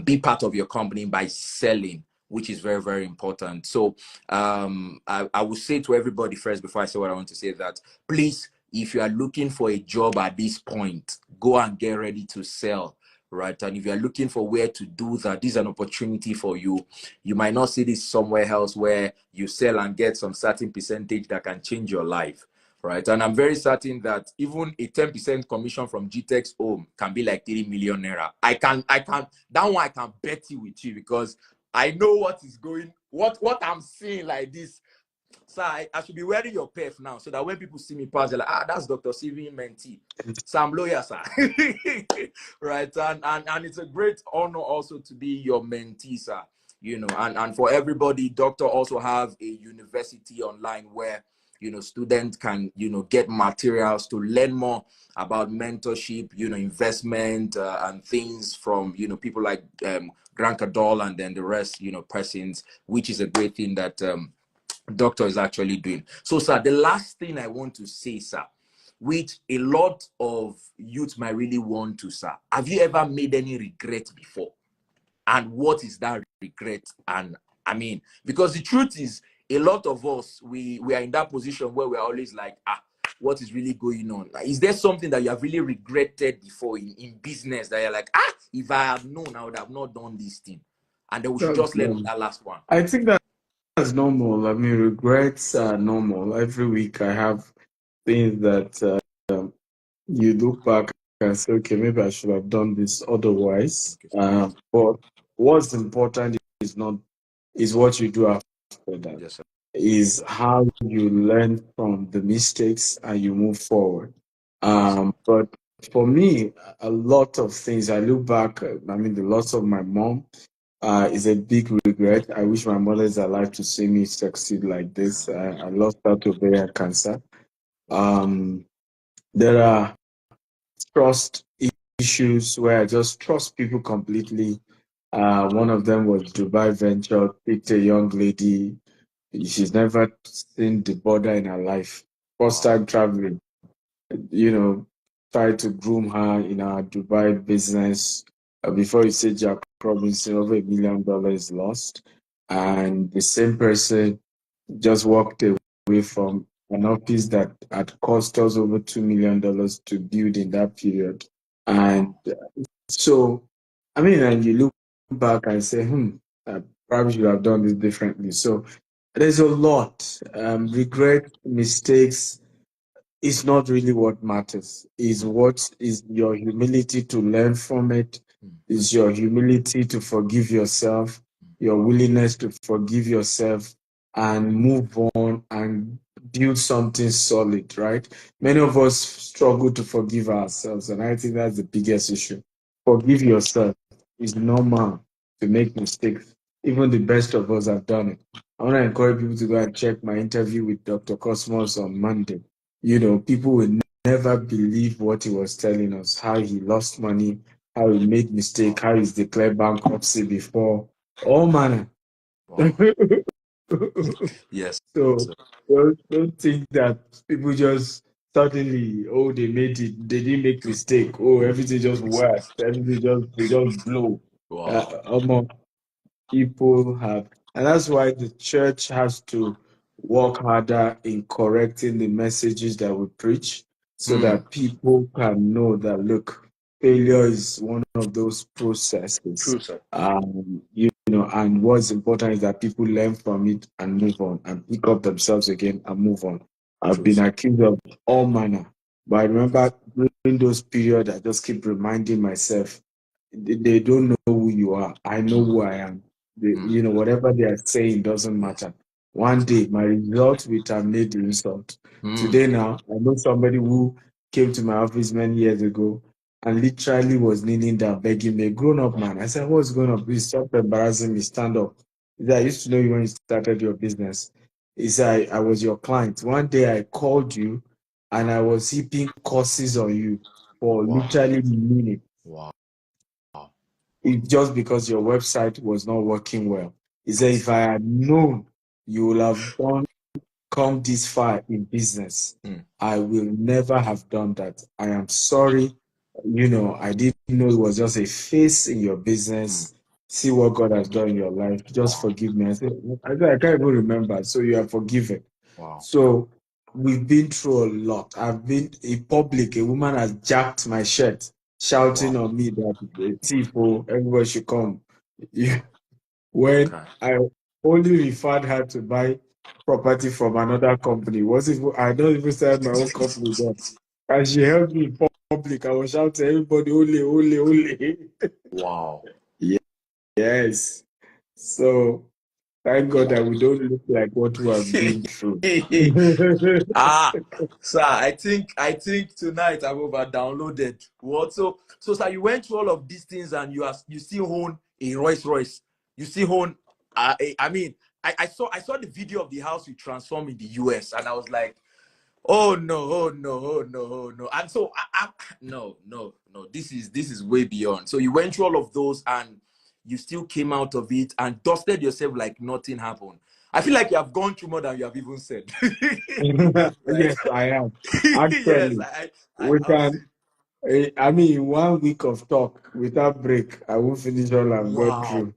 be part of your company by selling, which is very important. So I will say to everybody first, before I say what I want to say, that please, if you are looking for a job at this point, go and get ready to sell. Right. And if you're looking for where to do that, this is an opportunity for you. You might not see this somewhere else, where you sell and get some certain percentage that can change your life. Right. And I'm very certain that even a 10% commission from GTEX home can be like 3 million naira. I can, that one I can bet you with you, because I know what what I'm seeing like this. So I should be wearing your perf now, so that when people see me pass, they're like, that's Dr. Steven mentee. So I'm lawyer, sir. Right. And it's a great honor also to be your mentee, sir. And for everybody, Doctor also have a university online where students can get materials to learn more about mentorship, investment, and things from people like Grant Cardone, and then the rest persons, which is a great thing that Doctor is actually doing. So, sir, the last thing I want to say, sir, which a lot of youth might really want to, sir, have you ever made any regret before? And what is that regret? And I mean, because the truth is, a lot of us, we are in that position where we're always like, what is really going on? Like, is there something that you have really regretted before in business, that you're like, if I had known, I would have not done this thing? And then we should just learn on that last one. I think that's normal. I mean, regrets are normal. Every week I have things that you look back and say, okay, maybe I should have done this otherwise. But what's important is what you do after that. Yes, sir. Is how you learn from the mistakes and you move forward. But for me, a lot of things, I look back, I mean, the loss of my mom is a big regret. I wish my mother is alive to see me succeed like this. I lost her to ovarian cancer. There are trust issues where I just trust people completely. One of them was Dubai Venture, picked a young lady. She's never seen the border in her life. First time traveling, tried to groom her in our Dubai business. Before you say Jack Robinson, over $1 million lost. And the same person just walked away from an office that had cost us over $2 million to build in that period. And so, I mean, and you look back and say, I probably should have done this differently. So there's a lot. Regret, mistakes is not really what matters. Is what is your humility to learn from it, is your humility to forgive yourself, your willingness to forgive yourself and move on and build something solid, right? Many of us struggle to forgive ourselves, and I think that's the biggest issue. Forgive yourself. It's normal to make mistakes. Even the best of us have done it. I want to encourage people to go and check my interview with Dr. Cosmos on Monday. You know, people will never believe what he was telling us, how he lost money, how he made mistake, how he's declared bankruptcy before, all manner. Wow. Yes. So don't think that people just suddenly, oh, they made it, they didn't make mistake, oh, everything just worked, everything just they just blow. Wow. People have, and that's why the church has to work harder in correcting the messages that we preach so that people can know that, look, failure is one of those processes. True, sir. You know, and what's important is that people learn from it and move on and pick up themselves again and move on. I've True, been sir. accused of all manner, but I remember during those periods, I just keep reminding myself, they don't know who you are. I know who I am. You know, whatever they are saying doesn't matter. One day, my result will terminate the insult. Today, now, I know somebody who came to my office many years ago and literally was kneeling down, begging me, a grown up man. I said, what's going on? Please stop embarrassing me. Stand up. He said, I used to know you when you started your business. He said, I was your client. One day, I called you and I was heaping curses on you for literally minutes. Wow. It's just because your website was not working well. He said, if I had known you will have come this far in business, I will never have done that. I am sorry. You know, I didn't know it was just a phase in your business. See what God has done in your life. Just forgive me. I said, I can't even remember. So you are forgiven. Wow. So we've been through a lot. I've been in public. A woman has jacked my shirt, shouting on me that the thief, oh, everybody should come. When I only referred her to buy property from another company. I don't even start my own company then. And she helped me in public. I was shouting, everybody, ole, ole, ole. Wow. Yes. So thank God that we don't look like what we have been through. Sir, I think tonight I've over downloaded what so sir, you went through all of these things and you still own a Rolls Royce. You still own I mean I saw the video of the house you transformed in the US and I was like, oh no, oh no, oh no, oh no. And so no, this is way beyond. So you went through all of those and you still came out of it and dusted yourself like nothing happened. I feel like you have gone through more than you have even said. Right? Yes, I am. Yes, Actually, I've seen. I mean, 1 week of talk without break, I will finish all I've gone Wow. through.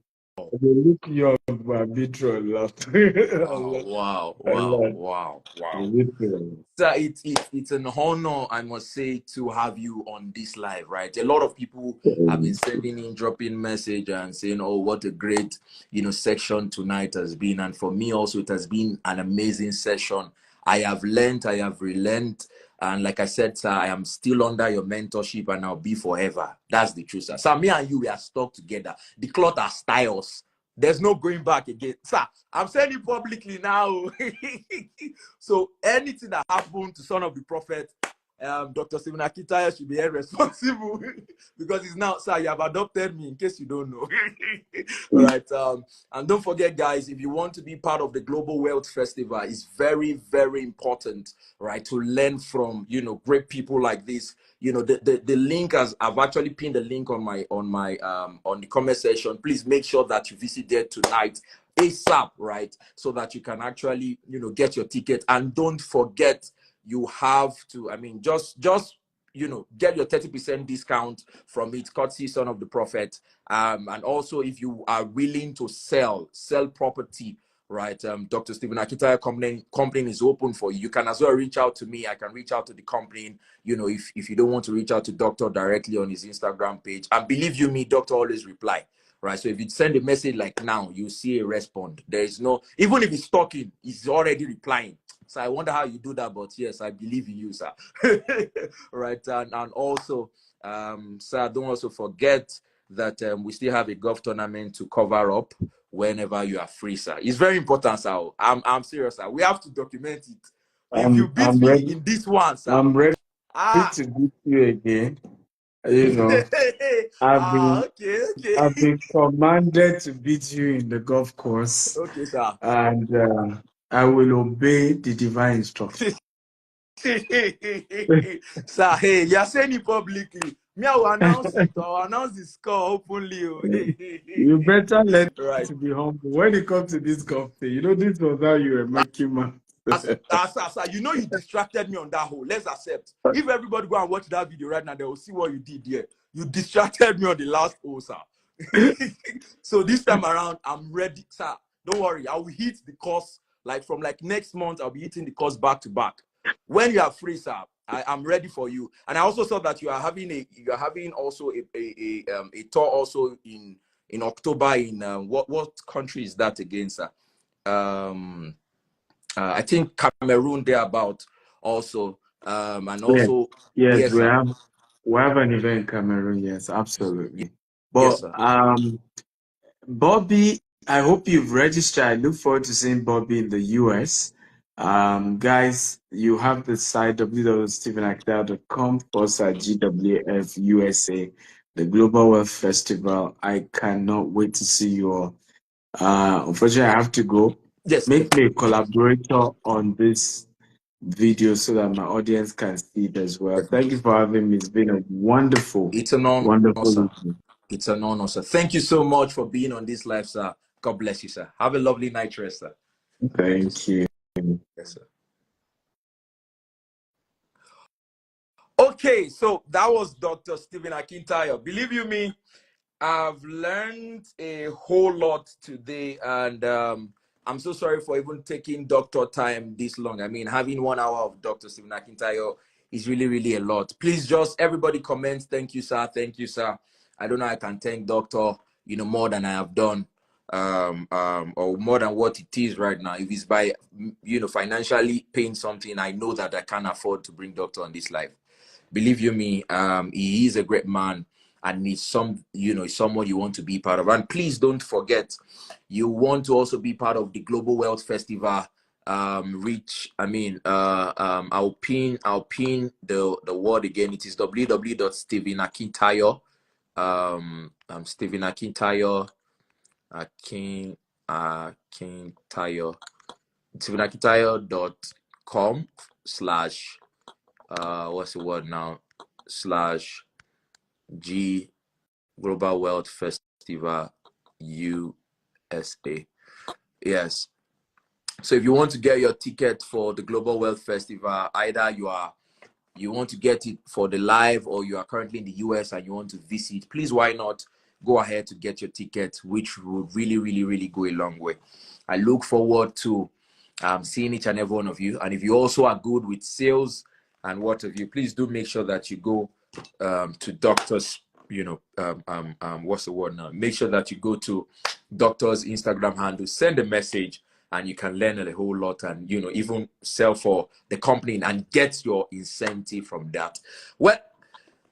They look young, but I've been through a lot. A lot, a lot. Wow. I've been through Sir, it's an honor, I must say, to have you on this live, right? A lot of people a have been lot. sending in, dropping message and saying, oh, what a great, section tonight has been. And for me also, it has been an amazing session. I have learned, I have relearned. And like I said, sir, I am still under your mentorship and I'll be forever. That's the truth, sir. Sir, me and you, we are stuck together. The cloth has styles. There's no going back again. Sir, I'm saying it publicly now. So anything that happened to Son of the Prophet, Dr. Stepen Akin should be held responsible because it's now, sir, you have adopted me in case you don't know. All right. And don't forget, guys, if you want to be part of the Global Wealth Festival, it's very, very important, right, to learn from, great people like this. The link I've actually pinned the link on the comment section. Please make sure that you visit there tonight ASAP, right? So that you can actually, get your ticket. And don't forget, you have to, just get your 30% discount from it, courtesy Son of the Prophet. And also, if you are willing to sell property, right? Dr. Stepen Akin company is open for you. You can as well reach out to me. I can reach out to the company. If you don't want to reach out to Doctor directly on his Instagram page. And believe you me, Doctor always reply. Right. So if you send a message like now, you see a respond. There is no, even if he's talking, he's already replying. So I wonder how you do that, but yes, I believe in you, sir. Right. And also, sir, don't also forget that we still have a golf tournament to cover up whenever you are free, sir. It's very important, sir. I'm serious, sir. We have to document it. If you beat I'm me ready. in this one, sir. I'm ready to beat you again. You know, I've been Okay, I've okay. been commanded to beat you in the golf course, Okay, sir. and I will obey the divine instruction. Sir, hey, you're saying it publicly. Me, I will announce it. I will announce the score openly. You better learn Right. to be humble when it comes to this golf thing. You know, this was how you were making man. You know you distracted me on that hole. Let's accept. If everybody go and watch that video right now, they will see what you did here. You distracted me on the last hole, sir. So this time around, I'm ready, sir. Don't worry. I will hit the course from next month. I'll be hitting the course back to back. When you are free, sir, I'm ready for you. And I also saw that you are having also a tour also in October in what country is that again, sir? I think Cameroon thereabout also, and Yes, also yes, yes, sir. we have an event in Cameroon. Yes, absolutely. Yes, But sir. Bobby, I hope you've registered. I look forward to seeing Bobby in the US. Guys, you have the site www.stepenakindale.com/GWF USA, the Global Wealth Festival. I cannot wait to see you all. Unfortunately, I have to go. Yes, Make me a collaborator on this video so that my audience can see it as well. Thank you for having me. It's been a wonderful, it's an honor, wonderful sir. evening. It's an honor, sir. Thank you so much for being on this live, sir. God bless you, sir. Have a lovely night rest, sir. Thank you, sir. Thank you. Yes, sir. Okay, so that was Dr. Stepen Akin. Believe you me, I've learned a whole lot today, and I'm so sorry for even taking doctor time this long. I mean, having 1 hour of Dr. Stepen Akin is really, really a lot. Please just everybody comment. Thank you, sir. Thank you, sir. I don't know I can thank doctor, more than I have done, or more than what it is right now. If it's by, financially paying something, I know that I can't afford to bring doctor on this life. Believe you me, he is a great man, and he's someone you want to be part of. And please don't forget, you want to also be part of the Global Wealth Festival. I'll pin the word again. It is www.stepenakintayo, Stepen Akintayo, Akintayo, stepenakintayo.com slash what's the word now, slash G Global Wealth Festival USA. Yes. So if you want to get your ticket for the Global Wealth Festival, either you want to get it for the live, or you are currently in the US and you want to visit, please, why not go ahead to get your ticket, which would really, really, really go a long way. I look forward to seeing each and every one of you. And if you also are good with sales and what have you, please do make sure that you go to doctors, what's the word now? Make sure that you go to doctor's Instagram handle, send a message, and you can learn a whole lot, and even sell for the company and get your incentive from that. Well,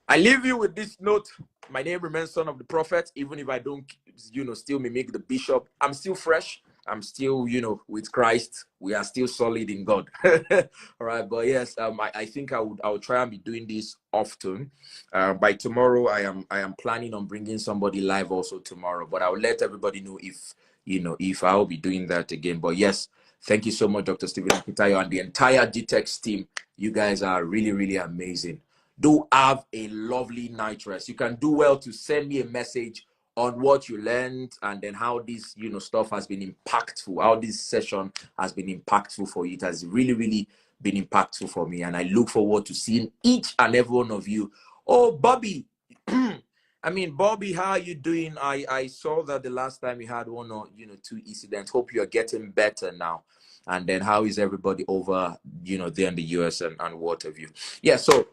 I leave you with this note. My name remains Son of the Prophet. Even if I don't, still mimic the bishop, I'm still fresh. I'm still, with Christ. We are still solid in God. All right. But yes, I think I would try and be doing this often. By tomorrow, I am planning on bringing somebody live also tomorrow. But I'll let everybody know if I'll be doing that again. But yes, thank you so much, Dr. Stepen Akin and the entire GTEX team. You guys are really, really amazing. Do have a lovely night rest. You can do well to send me a message on what you learned, and then how this stuff has been impactful, how this session has been impactful for you. It has really, really been impactful for me, and I look forward to seeing each and every one of you. Oh, Bobby. I mean, Bobby, how are you doing? I saw that the last time you had one or two incidents. Hope you're getting better now. And then how is everybody over there in the US and what have you? Yeah, so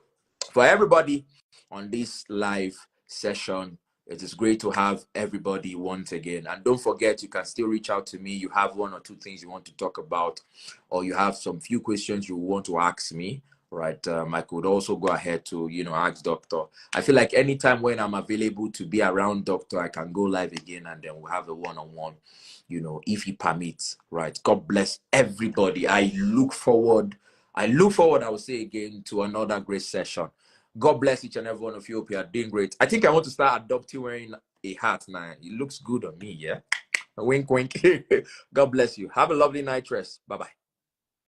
for everybody on this live session, it is great to have everybody once again. And don't forget, you can still reach out to me. You have one or two things you want to talk about, or you have some few questions you want to ask me, right? I could also go ahead to ask doctor. I feel like anytime when I'm available to be around doctor, I can go live again, and then we'll have a one-on-one, if he permits, right? God bless everybody. I look forward, I will say again, to another great session. God bless each and every one of you. Hope you are doing great. I think I want to start adopting wearing a hat now. It looks good on me, yeah? Wink, wink. God bless you. Have a lovely night rest. Bye-bye.